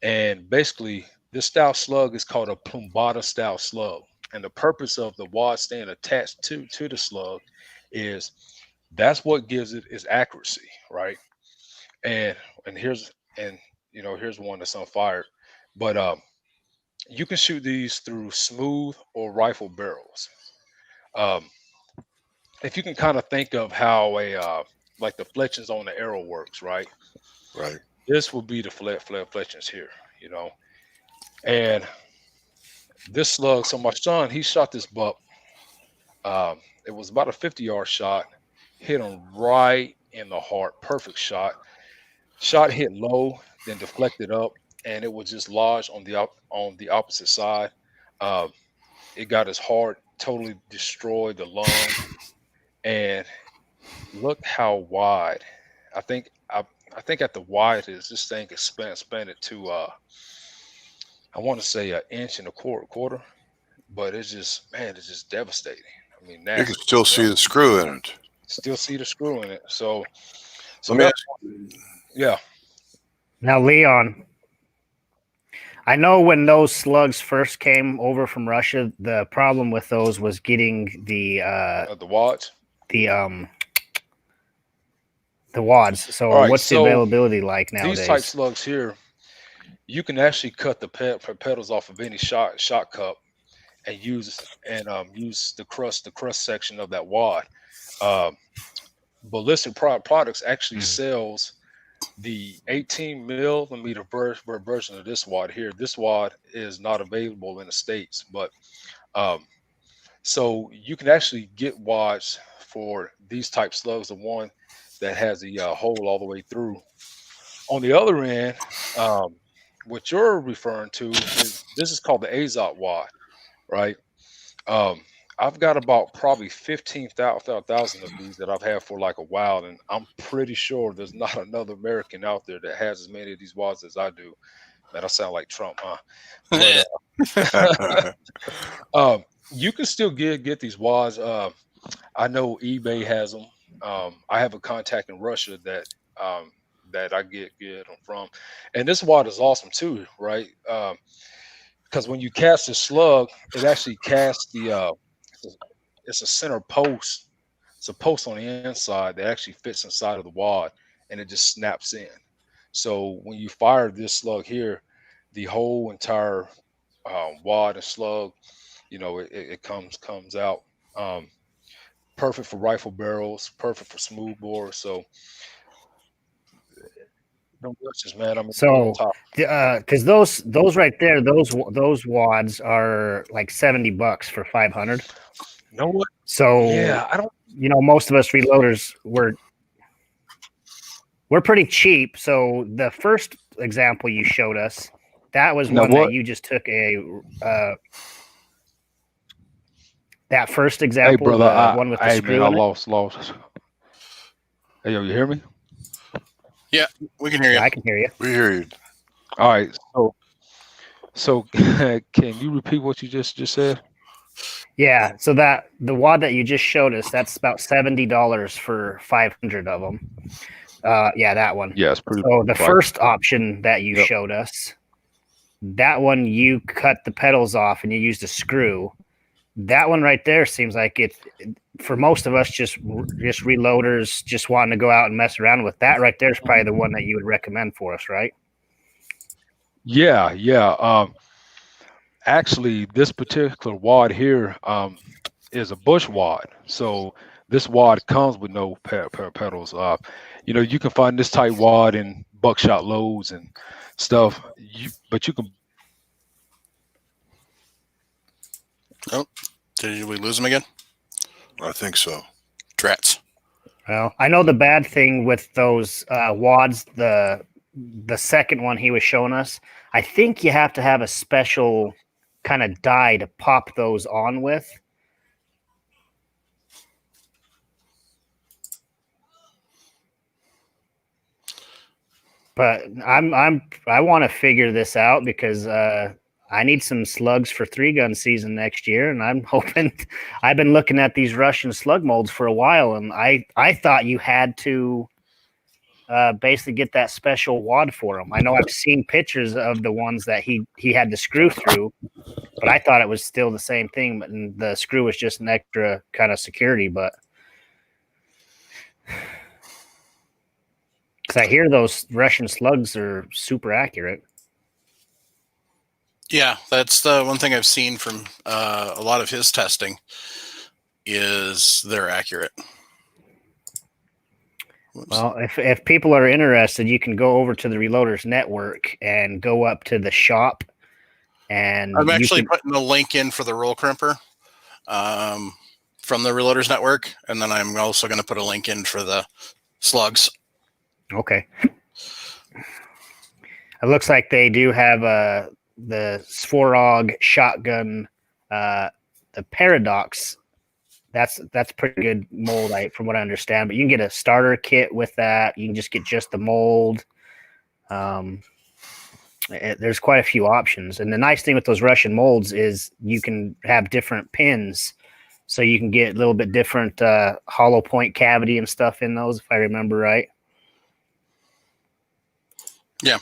And basically, this style slug is called a plumbata style slug. And the purpose of the wad staying attached to the slug is that's what gives it its accuracy, right? And here's here's one that's unfired, but you can shoot these through smooth or rifle barrels. Um, if you can kind of think of how a like the fletchings on the arrow works, right? Right. This will be the fletchings here, you know. And this slug, so my son, he shot this buck. It was about a 50-yard shot, hit him right in the heart, perfect shot. Shot hit low, then deflected up, and it was just lodged on the opposite side. Uh, it got his heart totally destroyed, the lung, and look how wide. I think at the widest, this thing expanded to I want to say an inch and a quarter, but it's just devastating. I mean, You nasty. can still see the screw in it. Still see the screw in it. So Let me that's, yeah. Now, Leon, I know when those slugs first came over from Russia, the problem with those was getting the wads. The wads. So All right, what's the so availability like nowadays? These type slugs here, you can actually cut the petals off of any shot cup and use the crust section of that wad. Ballistic Products actually sells the 18 millimeter version of this wad here. This wad is not available in the States, but so you can actually get wads for these type slugs, the one that has the hole all the way through. On the other end, what you're referring to is this is called the Azot wad, right? I've got about probably 15,000 of these that I've had for like a while, and I'm pretty sure there's not another American out there that has as many of these wads as I do. Man, I sound like Trump, huh? But, you can still get these wads. I know eBay has them. I have a contact in Russia that I get them from, and this wad is awesome too, right? Because when you cast a slug, it actually casts it's a center post. It's a post on the inside that actually fits inside of the wad, and it just snaps in. So when you fire this slug here, the whole entire wad and slug, it comes out. Perfect for rifle barrels, perfect for smooth bores. So no questions, man. I'm so because those right there, those wads are like $70 for 500. You know what? So yeah, I don't. Most of us reloaders we're pretty cheap. So the first example you showed us, that was one that you just took that first example. Hey, brother, one with the screw. Man, I lost. Hey, yo, you hear me? Yeah, we can hear you. I can hear you. We hear you. All right. So can you repeat what you just said? Yeah. So that the wad that you just showed us, that's about $70 for 500 of them. Yeah, that one. Yeah, it's pretty. So the first option that you showed us, that one you cut the pedals off and you used a screw. That one right there seems like it for most of us, just reloaders, just wanting to go out and mess around with. That right there is probably the one that you would recommend for us, right? Yeah. Actually, this particular wad here is a bush wad. So this wad comes with no pedals. You can find this type wad in buckshot loads and stuff. But you can. Oh, did we lose him again? I think so. Drats. Well, I know the bad thing with those wads, the second one he was showing us, I think you have to have a special kind of die to pop those on with. But I want to figure this out because I need some slugs for 3-gun season next year, and I'm hoping. I've been looking at these Russian slug molds for a while, and I thought you had to basically get that special wad for them. I know I've seen pictures of the ones that he had the screw through, but I thought it was still the same thing. But the screw was just an extra kind of security. But because I hear those Russian slugs are super accurate. Yeah, that's the one thing I've seen from a lot of his testing is they're accurate. Whoops. Well, if people are interested, you can go over to the Reloaders Network and go up to the shop. And I'm actually putting a link in for the roll crimper from the Reloaders Network, and then I'm also going to put a link in for the slugs. Okay. It looks like they do have the Svorog shotgun, the Paradox. That's pretty good mold, from what I understand. But you can get a starter kit with that. You can just get just the mold. There's quite a few options. And the nice thing with those Russian molds is you can have different pins. So you can get a little bit different hollow point cavity and stuff in those, if I remember right. Yeah.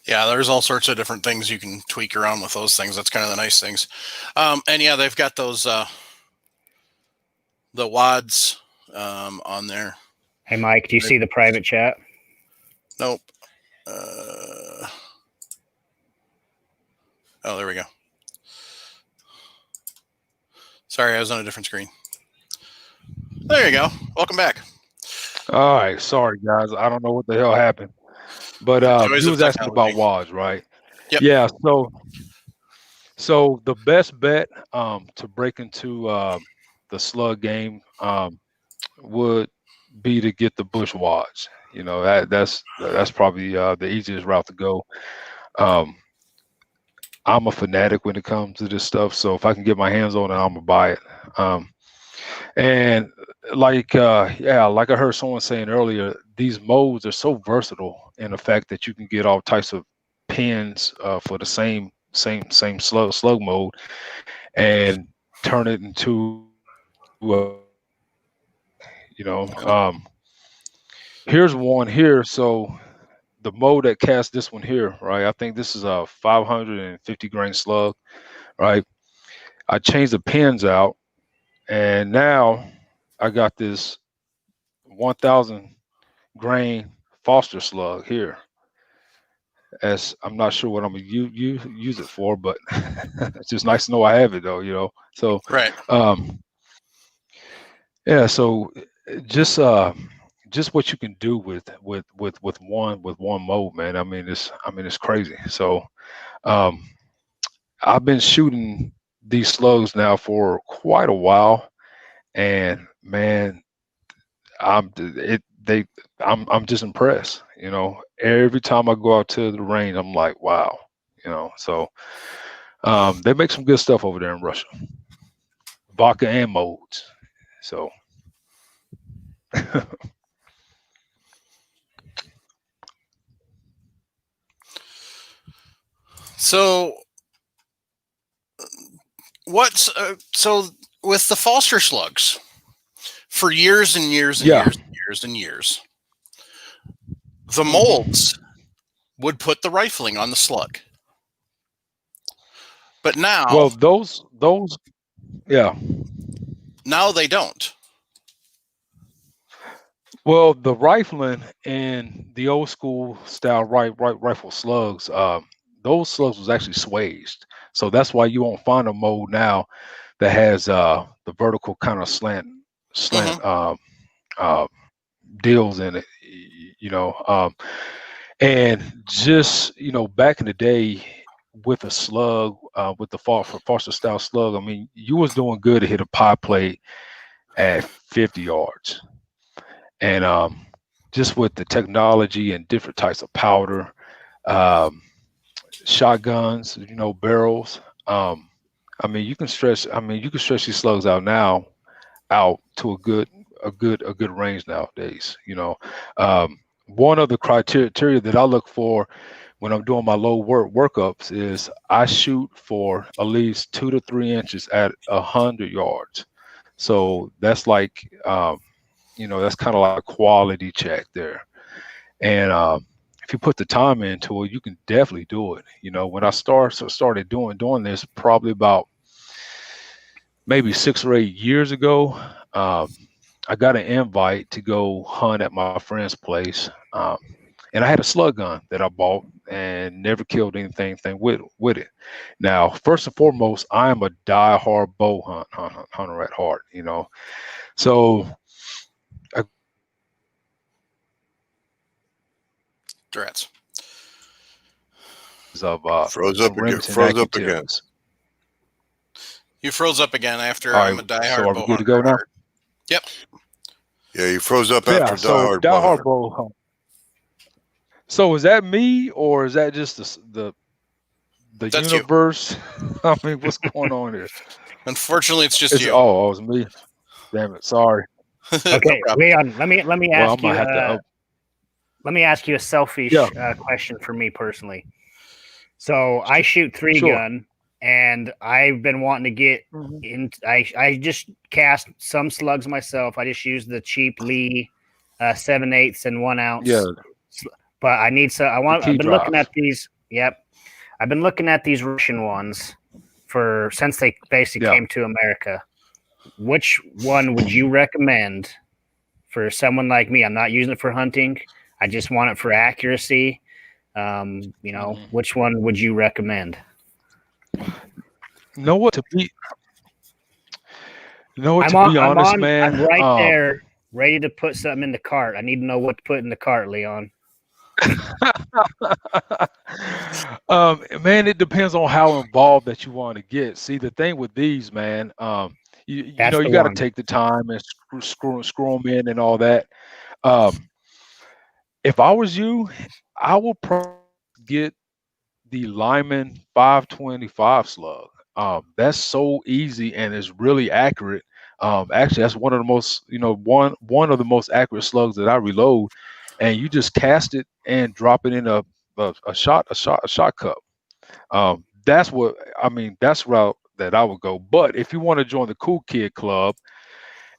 Yeah, there's all sorts of different things you can tweak around with those things. That's kind of the nice things. And yeah, they've got those the wads on there. Hey, Mike, do you see the private chat? Nope. Oh, there we go. Sorry, I was on a different screen. There you go. Welcome back. All right, sorry guys, I don't know what the hell happened, but Joys you of was asking about technology. wads, right? Yep. Yeah. So the best bet to break into the slug game would be to get the bush wads. You know, that's probably the easiest route to go. I'm a fanatic when it comes to this stuff, so if I can get my hands on it, I'm gonna buy it. And like like I heard someone saying earlier, these modes are so versatile in the fact that you can get all types of pins for the same slug mode and turn it into here's one here. So the mode that casts this one here, right? I think this is a 550 grain slug, right? I changed the pins out, and now I got this 1,000 grain Foster slug here. As I'm not sure what I'm gonna use it for, but it's just nice to know I have it though, you know. So Right. yeah, so just what you can do with one mode, man. I mean it's crazy. So I've been shooting these slugs now for quite a while, and man, I'm just impressed. You know, every time I go out to the range, I'm like, wow. You know, so they make some good stuff over there in Russia, vodka and modes. So. So what's so with the Foster slugs for years and years and years and years and years, the molds would put the rifling on the slug. But now, well, those, yeah. Now they don't. Well, the rifling in the old school style rifle slugs, those slugs was actually swaged. So that's why you won't find a mold now that has the vertical kind of slant deals in it, you know. And just, you know, back in the day with a slug, with the Foster style slug, I mean, you was doing good to hit a pie plate at 50 yards. And just with the technology and different types of powder, shotguns, you know, barrels. I mean, you can stretch these slugs out now, out to a good range nowadays. You know, one of the criteria that I look for when I'm doing my low workups is I shoot for at least 2 to 3 inches at 100 yards. So that's like, that's kind of like a quality check there. And if you put the time into it, you can definitely do it. When I started doing this probably about maybe 6 or 8 years ago, I got an invite to go hunt at my friend's place. And I had a slug gun that I bought and never killed anything with it. Now, first and foremost, I am a die-hard bow hunter at heart, So Drats. of Froze up again. Remington Froze up Accu-Tips. again. You froze up again after All I'm right, a diehard so are we bow good to go hunter. now? Yep. Yeah, you froze up Yeah, after so diehard diehard hunter. bow hunter. So is that me or is that just the That's you. universe? I mean, what's going on here? Unfortunately, it's just you. Oh, it was me. Damn it, sorry. No Okay, problem. Leon, let me Well, I ask you. might have to. Let me ask you a selfish question for me personally. So I shoot three Sure. gun, and I've been wanting to get in. I just cast some slugs myself. I just use the cheap Lee 7/8 and 1 ounce. Yeah. But I need some. I've been T-drive. looking at these. Yep, I've been looking at these Russian ones since they basically Yeah. came to America. Which one would you recommend for someone like me? I'm not using it for hunting. I just want it for accuracy. Which one would you recommend? Know what to be? Honest, man. I'm right there, ready to put something in the cart. I need to know what to put in the cart, Leon. Man, it depends on how involved that you want to get. See, the thing with these, man, you got to take the time and screw them in and all that. If I was you, I would probably get the Lyman 525 slug. That's so easy and it's really accurate. Actually, that's one of the most, one of the most accurate slugs that I reload. And you just cast it and drop it in a shot cup. That's that's the route that I would go. But if you want to join the Cool Kid Club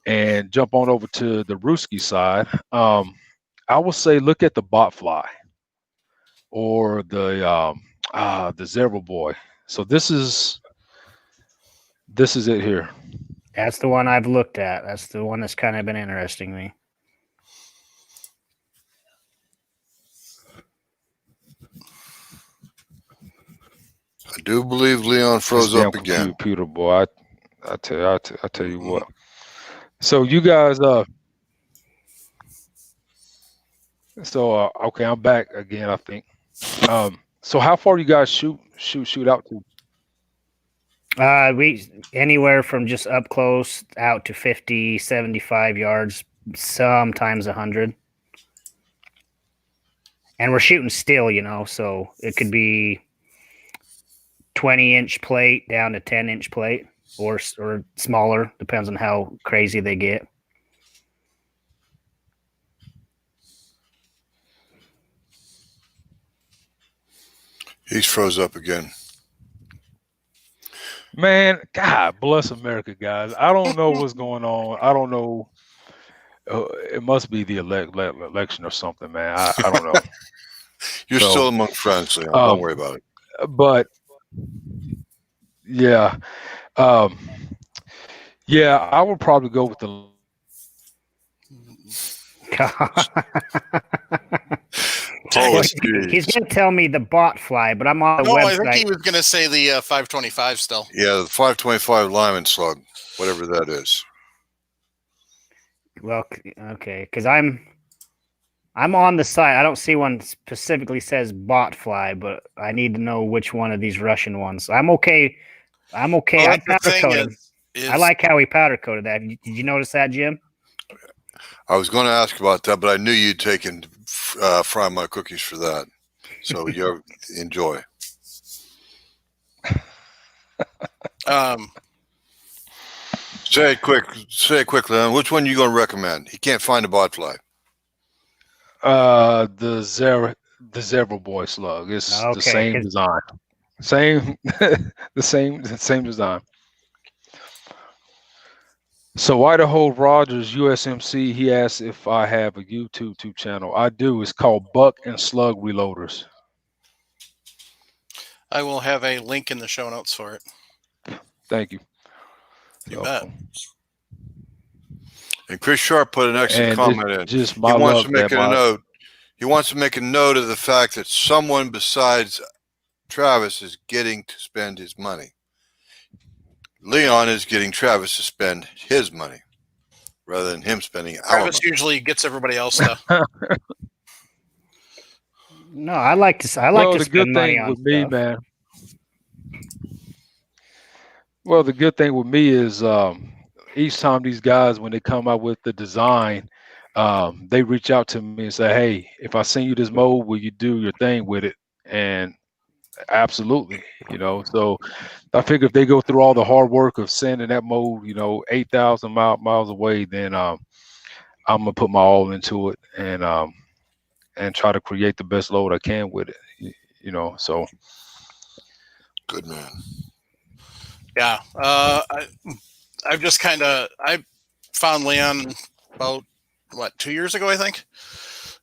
and jump on over to the Ruski side, I would say look at the Botfly or the Zebra Boy. So this is it here. That's the one I've looked at. That's the one that's kind of been interesting me. I do believe Leon froze up again. Computer boy, I tell you what. So you guys, okay, I'm back again. I think. So how far do you guys shoot out to? We anywhere from just up close out to 50, 75 yards, sometimes 100. And we're shooting still, so it could be 20-inch plate down to 10-inch plate or smaller, depends on how crazy they get. He's froze up again. Man, God bless America, guys. I don't know what's going on. I don't know. It must be the election or something, man. I don't know. You're still among friends, Leon. Don't worry about it. But yeah, I would probably go with the. He's going to tell me the Botfly, but I'm on the website. I think he was going to say the 525 still. Yeah, the 525 Lyman slug, whatever that is. Well, okay, because I'm on the site. I don't see one specifically says Botfly, but I need to know which one of these Russian ones. I'm okay. Well, I powder coated. is I like how he powder coated that. Did you notice that, Jim? I was going to ask about that, but I knew you'd taken fry my cookies for that. So you enjoy. Say it quickly. Which one are you going to recommend? He can't find a Botfly. The Zebra Boy slug. It's the same design. The same design. So Idaho Rogers USMC, he asked if I have a YouTube channel. I do. It's called Buck and Slug Reloaders. I will have a link in the show notes for it. Thank you. You bet. And Chris Sharp put an excellent And comment in. it's just He my wants luck to make that a my note. He wants to make a note of the fact that someone besides Travis is getting to spend his money. Leon is getting Travis to spend his money rather than him spending our money. Travis usually gets everybody else to. No, I like to well, the spend good money thing on with me, stuff. man. Well, the good thing with me is each time these guys, when they come out with the design, they reach out to me and say, "Hey, if I send you this mold, will you do your thing with it?" And absolutely, So I figure if they go through all the hard work of sending that mold, 8,000 miles away, then I'm gonna put my all into it and try to create the best load I can with it. So Good man. Yeah. I've just I found Leon about 2 years ago, I think.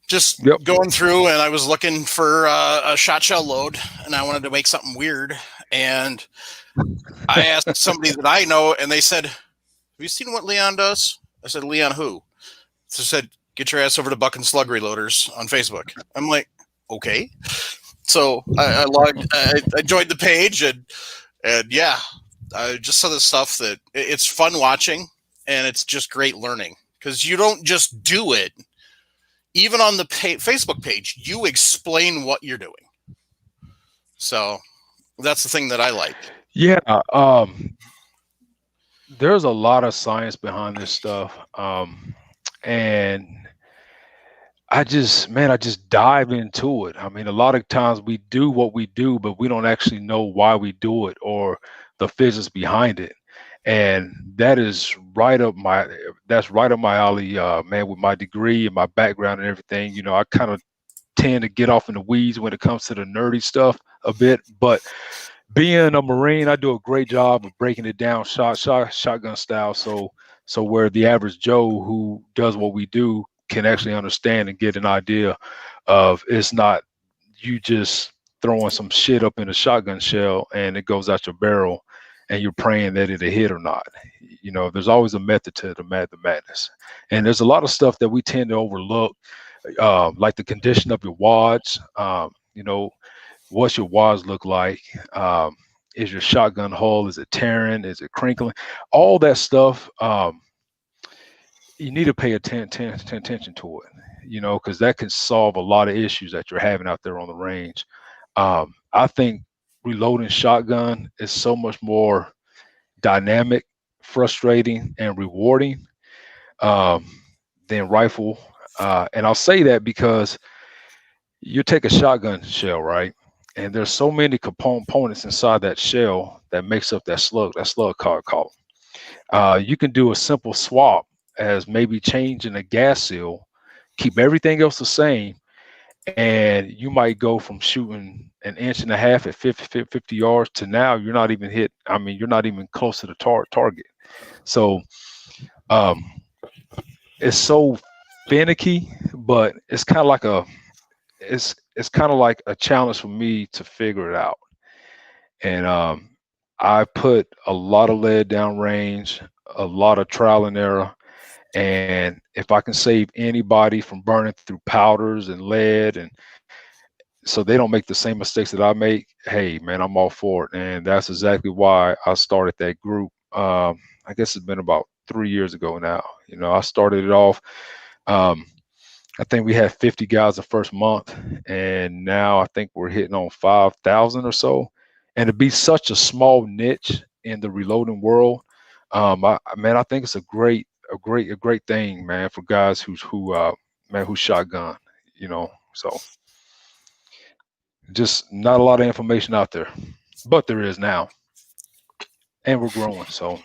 Just Yep. going through, and I was looking for a shot shell load, and I wanted to make something weird. And I asked somebody that I know, and they said, "Have you seen what Leon does?" I said, "Leon who?" So said, "Get your ass over to Buck and Slug Reloaders on Facebook." I'm like, okay. So I logged, I joined the page, and yeah, I just saw the stuff that it's fun watching, and it's just great learning because you don't just do it. Even on the Facebook page, you explain what you're doing. So that's the thing that I like. Yeah. There's a lot of science behind this stuff. And I just dive into it. I mean, a lot of times we do what we do, but we don't actually know why we do it or the physics behind it. And that's right up my alley, man, with my degree and my background and everything. I kind of tend to get off in the weeds when it comes to the nerdy stuff a bit, but being a Marine, I do a great job of breaking it down shotgun style. So where the average Joe who does what we do can actually understand and get an idea of it's not you just throwing some shit up in a shotgun shell and it goes out your barrel and you're praying that it'll hit or not. There's always a method to the madness. And there's a lot of stuff that we tend to overlook, like the condition of your wads. What's your wads look like? Is your shotgun hull, is it tearing? Is it crinkling? All that stuff, you need to pay attention to it, because that can solve a lot of issues that you're having out there on the range. I think reloading shotgun is so much more dynamic, frustrating, and rewarding than rifle. And I'll say that because you take a shotgun shell, right? And there's so many components inside that shell that makes up that slug card column. You can do a simple swap as maybe changing a gas seal, keep everything else the same, and you might go from shooting 1.5 inches at 50 yards to now you're not even hit. I mean, you're not even close to the target. So it's so finicky, but it's kind of like it's kind of like a challenge for me to figure it out. And I put a lot of lead down range, a lot of trial and error. And if I can save anybody from burning through powders and lead, and so they don't make the same mistakes that I make, hey, man, I'm all for it. And that's exactly why I started that group. I guess it's been about 3 years ago now. I started it off. I think we had 50 guys the first month, and now I think we're hitting on 5,000 or so. And to be such a small niche in the reloading world, I think it's a great thing, man, for guys who shotgun, So just not a lot of information out there, but there is now, and we're growing. So,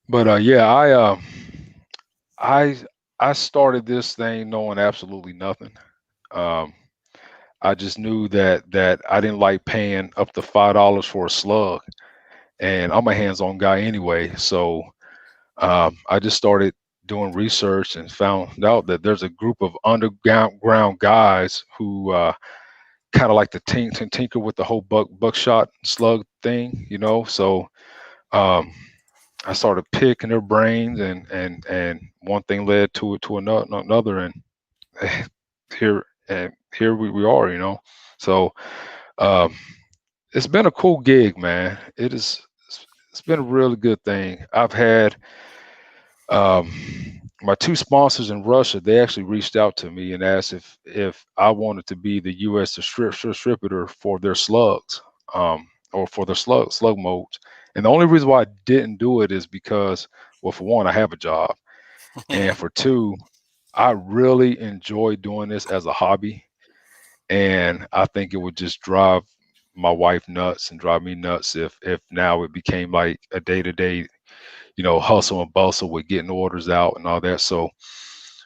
but yeah, I started this thing knowing absolutely nothing. I just knew that I didn't like paying up to $5 for a slug, and I'm a hands-on guy anyway. So I just started doing research and found out that there's a group of underground guys who kind of like to tinker with the whole buckshot slug thing, you know. So I started picking their brains, and one thing led to another, and here we are, you know. So um, it's been a cool gig, man. It's been a really good thing. I've had um, my two sponsors in Russia. They actually reached out to me and asked if I wanted to be the U.S. distributor for their slugs, or for their slug molds. And the only reason why I didn't do it is because, well, for one, I have a job, and for two, I really enjoy doing this as a hobby, and I think it would just drive my wife nuts and drive me nuts if now it became like a day-to-day, you know, hustle and bustle with getting orders out and all that. So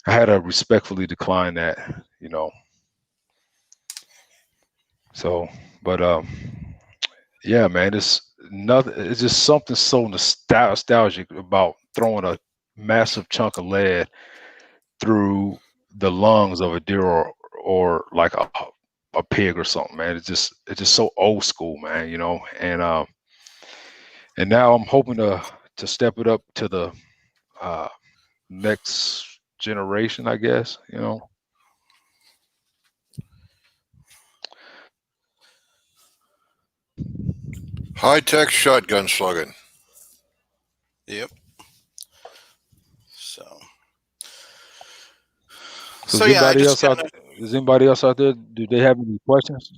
I had to respectfully decline that, you know. So, but yeah, man, it's nothing. It's just something so nostalgic about throwing a massive chunk of lead through the lungs of a deer, or like a pig or something, man. It's just so old school, man, you know. And now I'm hoping to step it up to the next generation, I guess, you know. High-tech shotgun slugging. Yep. So So yeah, I just is anybody else out there? Do they have any questions?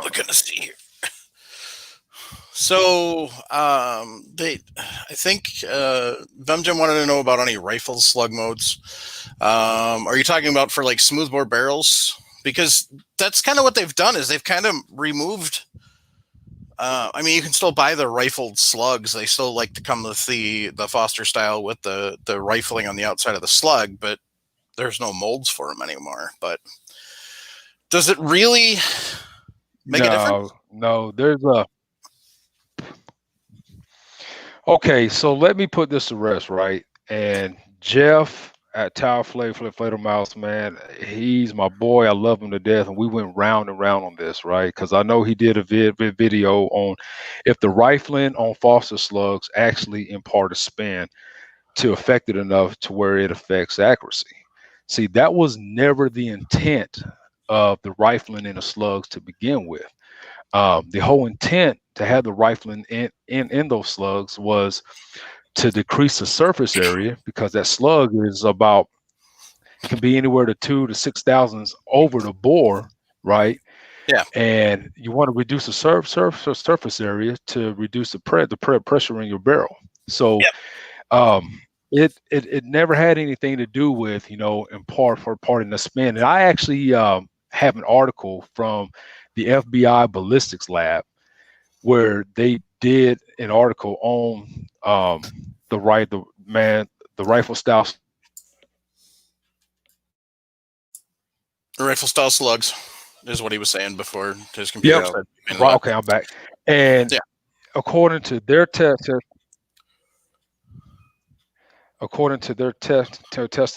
looking to see here. So I think Vemjam wanted to know about any rifle slug modes. Are you talking about for like smoothbore barrels? Because that's kind of what they've done, is they've kind of removed. I mean, you can still buy the rifled slugs. They still like to come with the Foster style with the rifling on the outside of the slug, but there's no molds for them anymore. But does it really make a difference? No, there's a. Okay, so let me put this to rest, right? And Jeff at Tower Flater Mouse, man, he's my boy. I love him to death, and we went round and round on this, right? Because I know he did a video on if the rifling on Foster slugs actually impart a spin to affect it enough to where it affects accuracy. See, that was never the intent of the rifling in the slugs to begin with. The whole intent to have the rifling in those slugs was to decrease the surface area, because that slug is about, it can be anywhere to 2 to 6 thousandths over the bore, right? Yeah. And you want to reduce the surface area to reduce the pressure in your barrel. So it never had anything to do with, you know, imparting the spin. And I actually have an article from the FBI ballistics lab where they did an article on the rifle style slugs is what he was saying before his computer said. Right, okay, I'm back. And according to their testing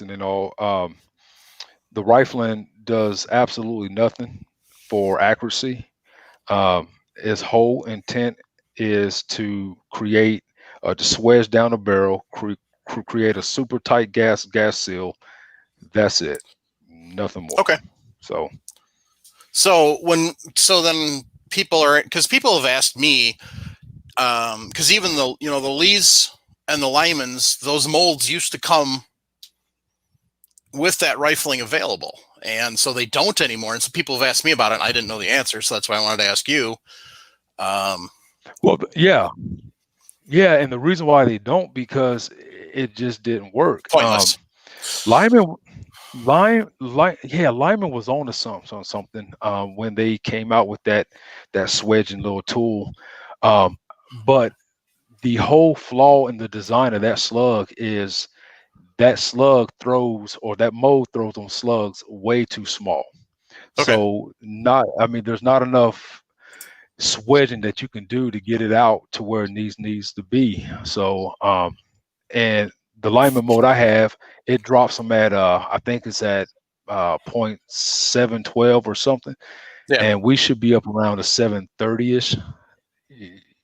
and all, the rifling does absolutely nothing for accuracy. Its whole intent is to create, to swedge down a barrel, create a super tight gas seal. That's it. Nothing more. Okay. So then people have asked me, because even the Lees and the Lymans, those molds used to come with that rifling available, and so they don't anymore. And so people have asked me about it, and I didn't know the answer, so that's why I wanted to ask you. Well, yeah, and the reason why they don't, because it just didn't work. Pointless. Lyman was on to something when they came out with that swedging little tool. But the whole flaw in the design of that slug is that that mold throws on slugs way too small. Okay. So there's not enough swedging that you can do to get it out to where it needs to be. So and the alignment mode I have, it drops them at I think it's at 0.712 or something. Yeah. And we should be up around the 730-ish,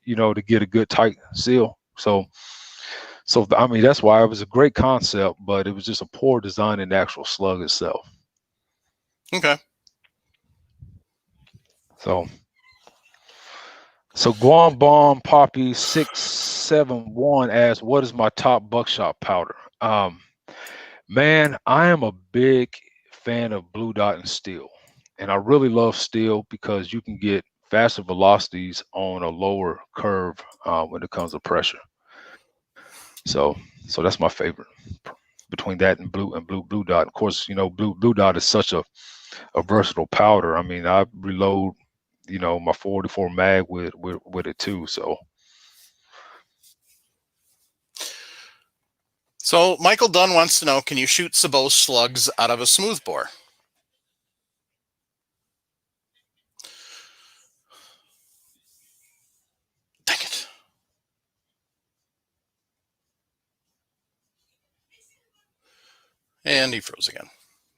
to get a good tight seal. So I mean, that's why it was a great concept, but it was just a poor design in the actual slug itself. Okay. So Guam Bomb Poppy 671 asks, what is my top buckshot powder? Man, I am a big fan of Blue Dot and steel. And I really love steel because you can get faster velocities on a lower curve when it comes to pressure. So that's my favorite between that and blue dot. Of course, blue dot is such a versatile powder. I mean, I reload, my 44 mag with it too. So Michael Dunn wants to know, can you shoot Sabot slugs out of a smoothbore? Dang it. And he froze again.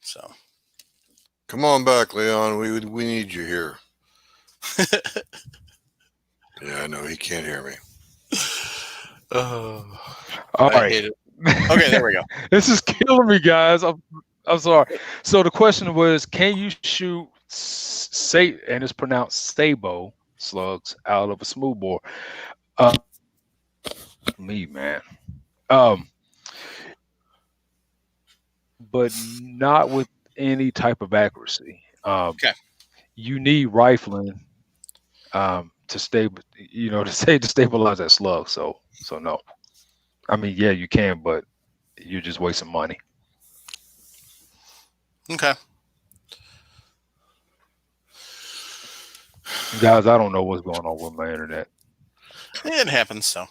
So Come on back, Leon. We need you here. Yeah, I know he can't hear me. All I right. hate it. Okay, there we go. This is killing me, guys. I'm sorry. So the question was, can you shoot and it's pronounced Sabot slugs out of a smoothbore? Me, man. But not with any type of accuracy. Okay. You need rifling to stabilize that slug. So no. I mean, yeah, you can, but you're just wasting money. Okay. Guys, I don't know what's going on with my internet. It happens. So,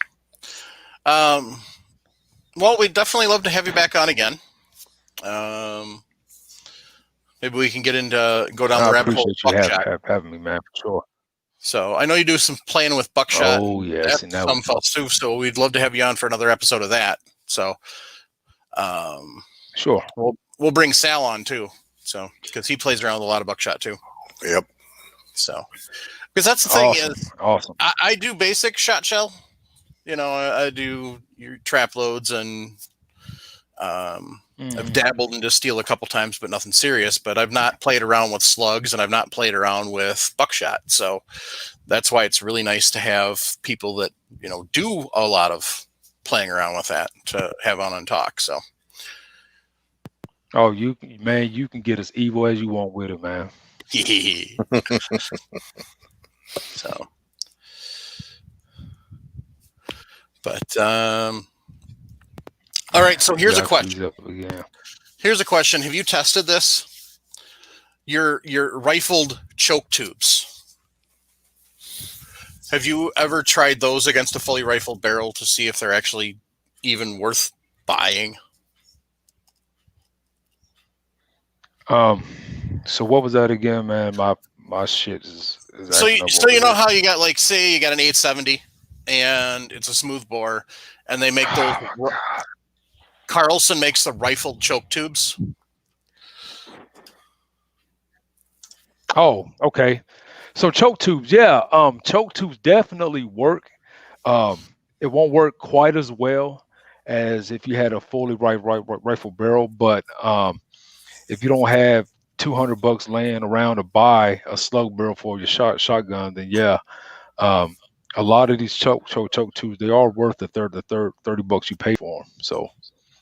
well, we'd definitely love to have you back on again. Maybe we can go down the rabbit hole. I appreciate you having me, man, for sure. So I know you do some playing with buckshot. Oh, yes. And some fells too. So we'd love to have you on for another episode of that. So, sure. We'll bring Sal on too. So, because he plays around with a lot of buckshot too. Yep. So, because that's the thing is, awesome. I do basic shot shell. I do your trap loads and I've dabbled into steel a couple times, but nothing serious. But I've not played around with slugs and I've not played around with buckshot. So that's why it's really nice to have people that, do a lot of playing around with that to have on and talk. So. Oh, you can get as evil as you want with it, man. So, but, all right. So here's a question. Here's a question. Have you tested this? Your rifled choke tubes. Have you ever tried those against a fully rifled barrel to see if they're actually even worth buying? So what was that again, man? My shit is so you know how you got, like, say you got an 870 and it's a smooth bore and they make those. Carlson makes the rifled choke tubes. Oh, okay. So choke tubes, yeah. Choke tubes definitely work. It won't work quite as well as if you had a fully rifle barrel, but if you don't have $200 laying around to buy a slug barrel for your shotgun, then yeah, a lot of these choke tubes, they are worth the $30 you pay for them. So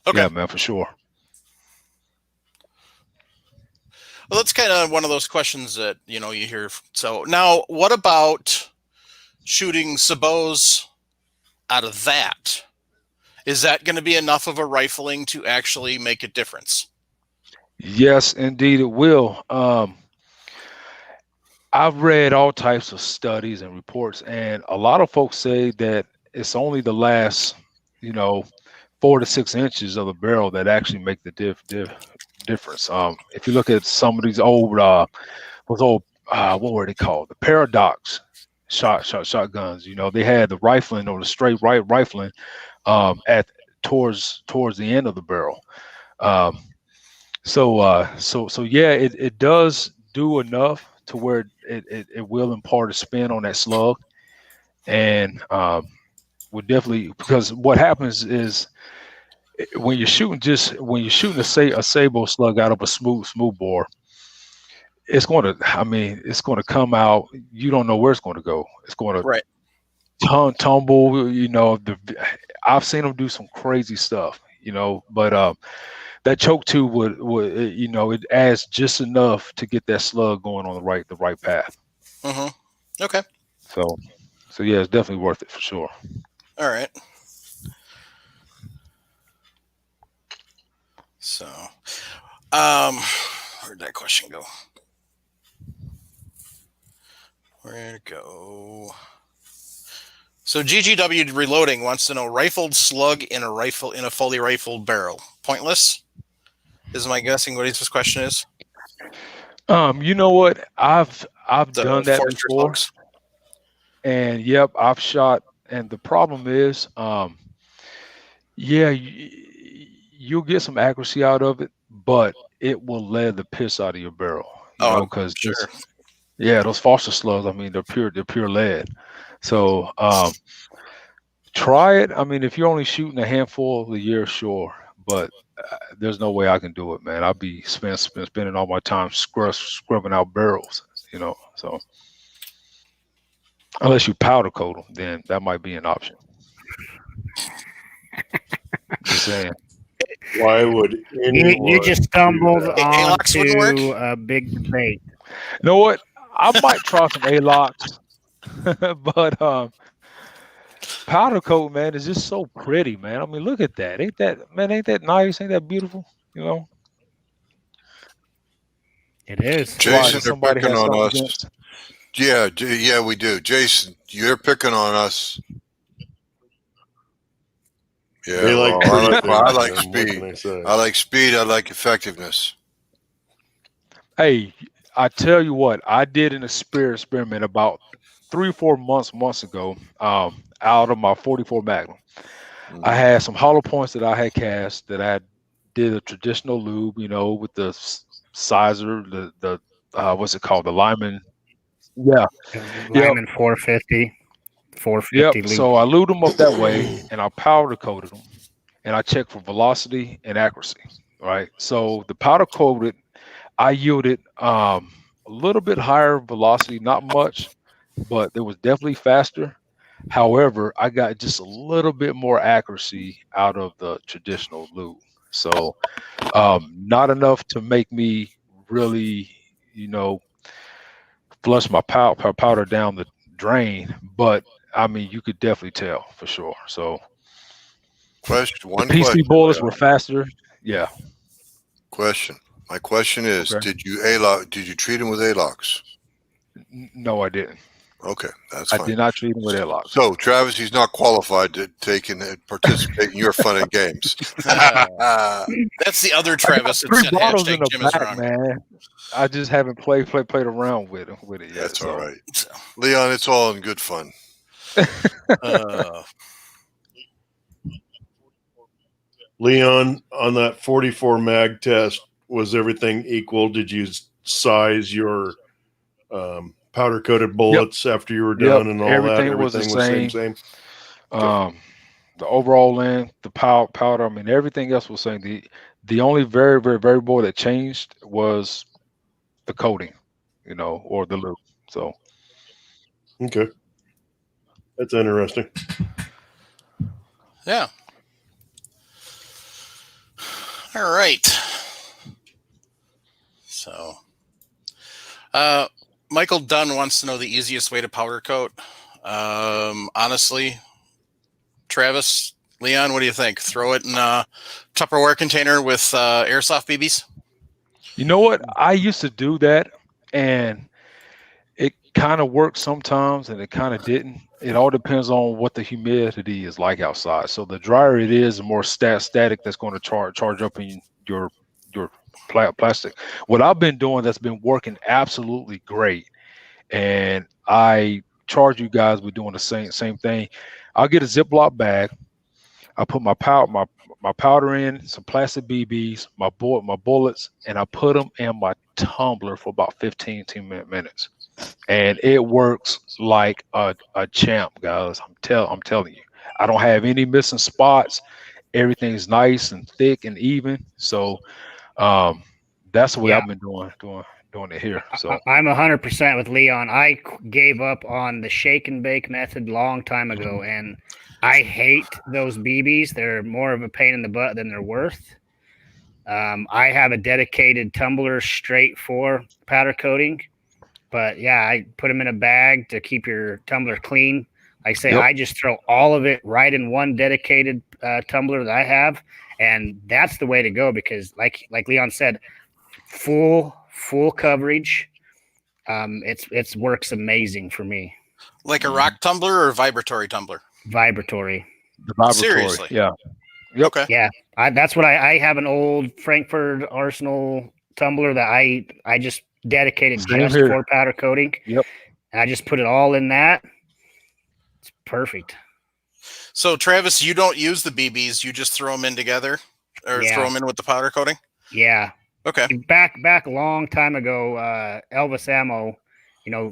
okay. Yeah, man, for sure. Well, that's kind of one of those questions that you hear. So now, what about shooting sabots out of that? Is that going to be enough of a rifling to actually make a difference? Yes, indeed, it will. I've read all types of studies and reports, and a lot of folks say that it's only the last, 4 to 6 inches of the barrel that actually make the difference. If you look at some of these old, what were they called? The Paradox shotguns. You know, they had the rifling or the straight rifling at towards the end of the barrel. So yeah, it does do enough to where it will impart a spin on that slug, and would definitely, because what happens is when you're shooting a sable slug out of a smooth bore, it's going to come out. You don't know where it's going to go. It's going to Right. tumble. You know, I've seen them do some crazy stuff. You know, but that choke tube would you know, it adds just enough to get that slug going on the right path. Mm-hmm. Okay. So yeah, it's definitely worth it for sure. All right. So, where'd that question go? Where'd it go? So GGW Reloading wants to know rifled slug in a fully rifled barrel. Pointless? Is my guessing what his question is? You know what? I've The done that Forester before, slugs? and yep, I've shot. And the problem is, yeah, you'll get some accuracy out of it, but it will lead the piss out of your barrel. You know, because sure. yeah, those Foster slugs, I mean, they're pure lead. So try it. I mean, if you're only shooting a handful a year, sure, but there's no way I can do it, man. I'll be spending all my time scrubbing out barrels, you know. So unless you powder coat them, then that might be an option. Just saying. Why would anyone You just stumbled do that? Alox wouldn't onto work? a big debate. You know what? I might try some Alox, but powder coat, man, is just so pretty, man. I mean, look at that. Ain't that nice? Ain't that beautiful? You know. It is. Jason, they're Somebody picking has on something us. against- Yeah, we do. Jason, you're picking on us. Yeah, They like I like everything, man. What can speed. I say? I like speed. I like effectiveness. Hey, I tell you what, I did an experiment about 3 or 4 months ago, out of my 44 Magnum. I had some hollow points that I had cast that I did a traditional lube, you know, with the sizer, the what's it called, the Lyman. Yeah. Lyman 450. 450 Yep. lube. So I lubed them up that way, and I powder coated them, and I checked for velocity and accuracy. Right. So the powder coated, I yielded a little bit higher velocity, not much, but it was definitely faster. However, I got just a little bit more accuracy out of the traditional lube. So not enough to make me really, you know, flush my powder down the drain, but I mean, you could definitely tell for sure. So One PC question. bullets were faster. Yeah. Question. My question is, Okay. did you treat him with Alox? No, I didn't. Okay, that's I fine. did not treat him with Alox. So, Travis, he's not qualified to take and participate in your fun and games. That's the other Travis that 3 said bottles in hashtag the Jim is back, wrong. man. I just haven't played around with it yet. That's so. all right. So, Leon, it's all in good fun. Leon, on that 44 mag test, was everything equal? Did you size your powder coated bullets after you were done and all Everything that? was the Same. The overall length, the powder, I mean, everything else was the same. The only very, very variable that changed was the coating, you know, or the lube. So Okay. That's interesting. yeah. All right. So, Michael Dunn wants to know the easiest way to powder coat. Honestly, Travis, Leon, what do you think? Throw it in a Tupperware container with airsoft BBs? you know what? I used to do that, and it kind of worked sometimes, and it kind of didn't. It all depends on what the humidity is like outside. So the drier it is, the more static that's going to charge up in your plastic. What I've been doing that's been working absolutely great, and I charge you guys with doing the same thing. I'll get a Ziploc bag. I put my powder in, some plastic BBs, my bullets, and I put them in my tumbler for about 15 minutes, and it works like a champ, guys. I'm telling you, I don't have any missing spots. Everything's nice and thick and even. So that's the way I've been doing it here. So I'm 100% with Leon. I gave up on the shake and bake method long time ago, and I hate those BBs. They're more of a pain in the butt than they're worth. I have a dedicated tumbler straight for powder coating, but yeah, I put them in a bag to keep your tumbler clean. I say I just throw all of it right in one dedicated tumbler that I have, and that's the way to go because, like Leon said, full coverage. It's works amazing for me. Like a rock tumbler or a vibratory tumbler? Vibratory. the vibratory, Seriously? yeah. Yep. Okay. Yeah, that's what I have an old Frankfurt Arsenal tumbler that I just dedicated Same just here. for powder coating. Yep. And I just put it all in that. It's perfect. So, Travis, you don't use the BBs. You just throw them in together or Yeah. throw them in with the powder coating? Yeah. Okay. Back a long time ago, Elvis Ammo,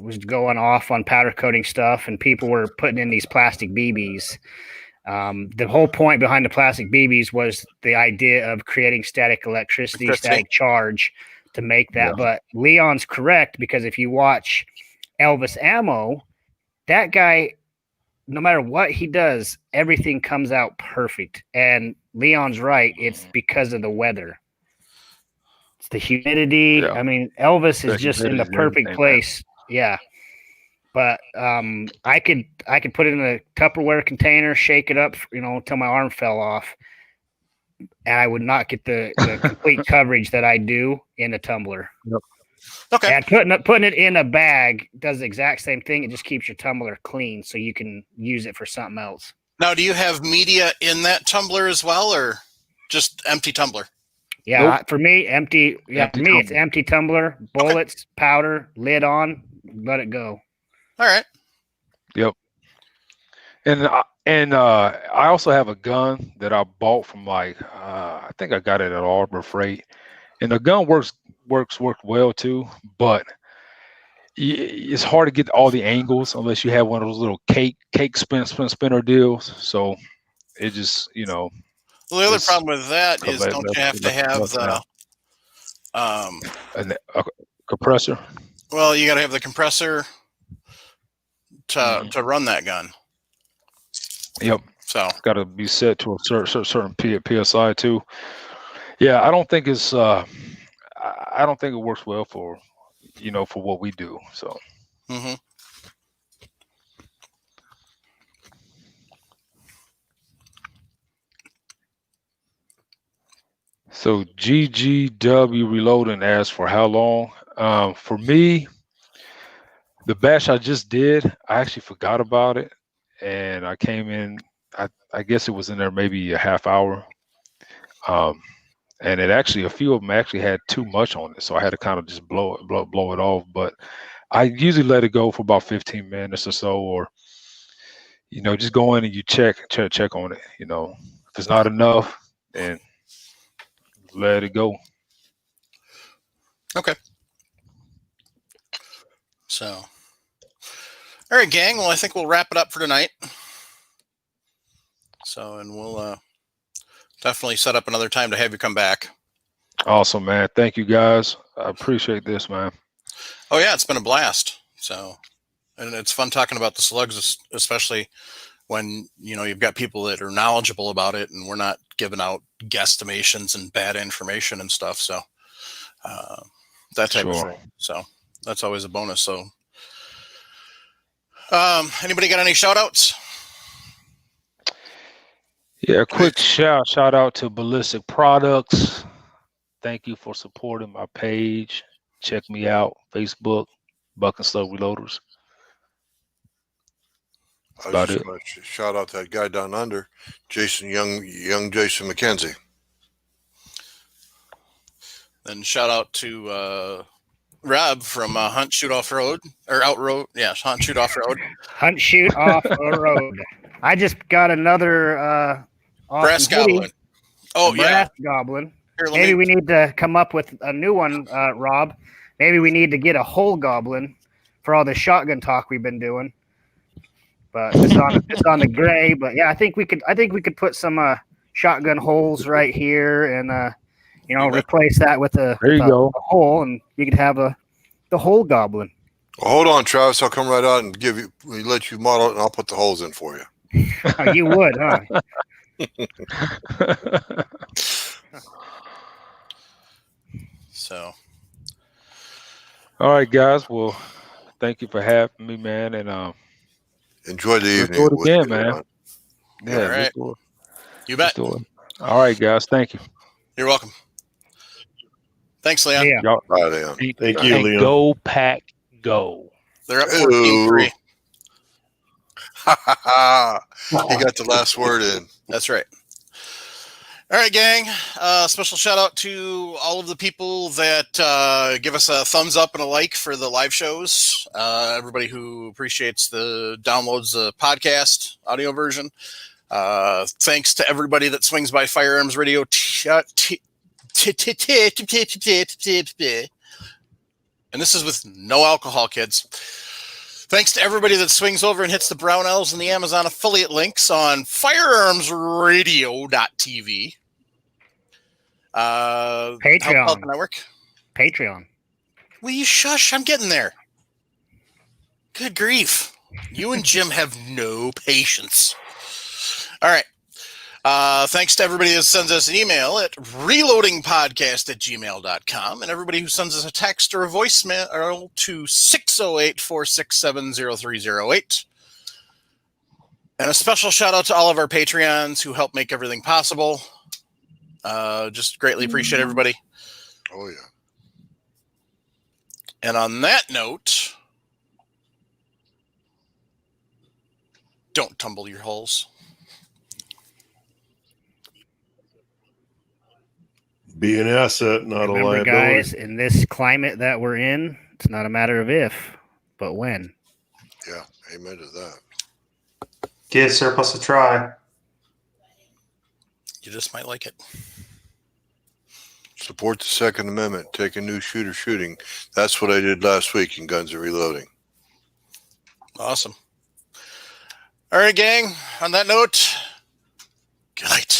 was going off on powder coating stuff, and people were putting in these plastic BBs. The whole point behind the plastic BBs was the idea of creating static electricity, static charge to make that. Yeah. But Leon's correct, because if you watch Elvis Ammo, that guy, no matter what he does, everything comes out perfect. And Leon's right. It's because of the weather. It's the humidity. Yeah. I mean, Elvis is The just in the humidity, perfect everything, place. Yeah. But I could put it in a Tupperware container, shake it up, until my arm fell off, and I would not get the complete coverage that I do in a tumbler. Okay. And putting it in a bag does the exact same thing. It just keeps your tumbler clean, so you can use it for something else. Now, do you have media in that tumbler as well, or just empty tumbler? Yeah, Nope. for me, empty. Yeah, Empty for me, it's tumbler. empty tumbler, bullets, powder, lid on, let it go. All right. And I also have a gun that I bought from I think I got it at Arbor Freight, and the gun works well too, but it's hard to get all the angles unless you have one of those little cake spinner deals. So it just Well, the other It's- problem with that is, don't you have to have the a compressor. well, you got to have the compressor to run that gun. Yep. So, Got to be set to a certain PSI too. Yeah, I don't think it's I don't think it works well for for what we do. So mhm. GGW Reloading asks for how long? For me, the batch I just did, I actually forgot about it, and I came in. I guess it was in there maybe a half hour. And a few of them actually had too much on it, so I had to kind of just blow it off. But I usually let it go for about 15 minutes or so, or just go in and you check on it. If it's not enough, then let it go. Okay. So, all right, gang. Well, I think we'll wrap it up for tonight. So, and we'll definitely set up another time to have you come back. Awesome, man. Thank you, guys. I appreciate this, man. Oh yeah, it's been a blast. So, and it's fun talking about the slugs, especially when you've got people that are knowledgeable about it, and we're not giving out guesstimations and bad information and stuff. So, that type of Sure. thing. So that's always a bonus. So, anybody got any shout outs? Yeah, a quick shout out to Ballistic Products. Thank you for supporting my page. Check me out, Facebook, Buck and Slug Reloaders. I About was just it. going to shout out that guy down under, Jason young Jason McKenzie. Then shout out to Rob from Hunt Shoot Off Road or Out Road. Yeah, Hunt Shoot Off Road. Hunt shoot off the road. I just got another awesome Brass hoodie, Goblin. Oh a yeah. brass goblin. Here, let Maybe me- we need to come up with a new one, Rob. Maybe we need to get a whole goblin for all the shotgun talk we've been doing. But it's on the gray. But yeah, I think we could put some shotgun holes right here, and replace that with There you go. a hole, and you could have the whole goblin. Well, hold on, Travis. I'll come right out and let you model it, and I'll put the holes in for you. Oh, you would, huh? So All right, guys. Well, thank you for having me, man. And Enjoy the Let's evening. do it with again, you, man. everyone. yeah, All right. let's do it. you Let's bet. do it. All right, guys. Thank you. You're welcome. Taiks, Leon. Yeah. Y'all, Bye, Leon. Thank you, and Leon. go pack, go. They're up 14-3. he got the last word in. That's right. All right, gang. Special shout out to all of the people that give us a thumbs up and a like for the live shows. Everybody who appreciates downloads the podcast audio version. Thanks to everybody that swings by Firearms Radio. And this is with no alcohol, kids. Thanks to everybody that swings over and hits the brown L's and the Amazon affiliate links on firearmsradio.tv. Patreon. Help out the network. Patreon. Will you shush? I'm getting there. Good grief. You and Jim have no patience. All right. Thanks to everybody that sends us an email at reloadingpodcast@gmail.com, and everybody who sends us a text or a voicemail to 608-467-0308. And a special shout out to all of our Patreons who help make everything possible. Just greatly appreciate everybody. Oh, yeah. And on that note, don't tumble your holes. Be an asset, not a Remember, liability. guys, in this climate that we're in, it's not a matter of if, but when. Yeah. Amen to that. Give surplus a try. You just might like it. Support the Second Amendment. Take a new shooter shooting. That's what I did last week in Guns Are Reloading. Awesome. All right, gang. On that note, good night.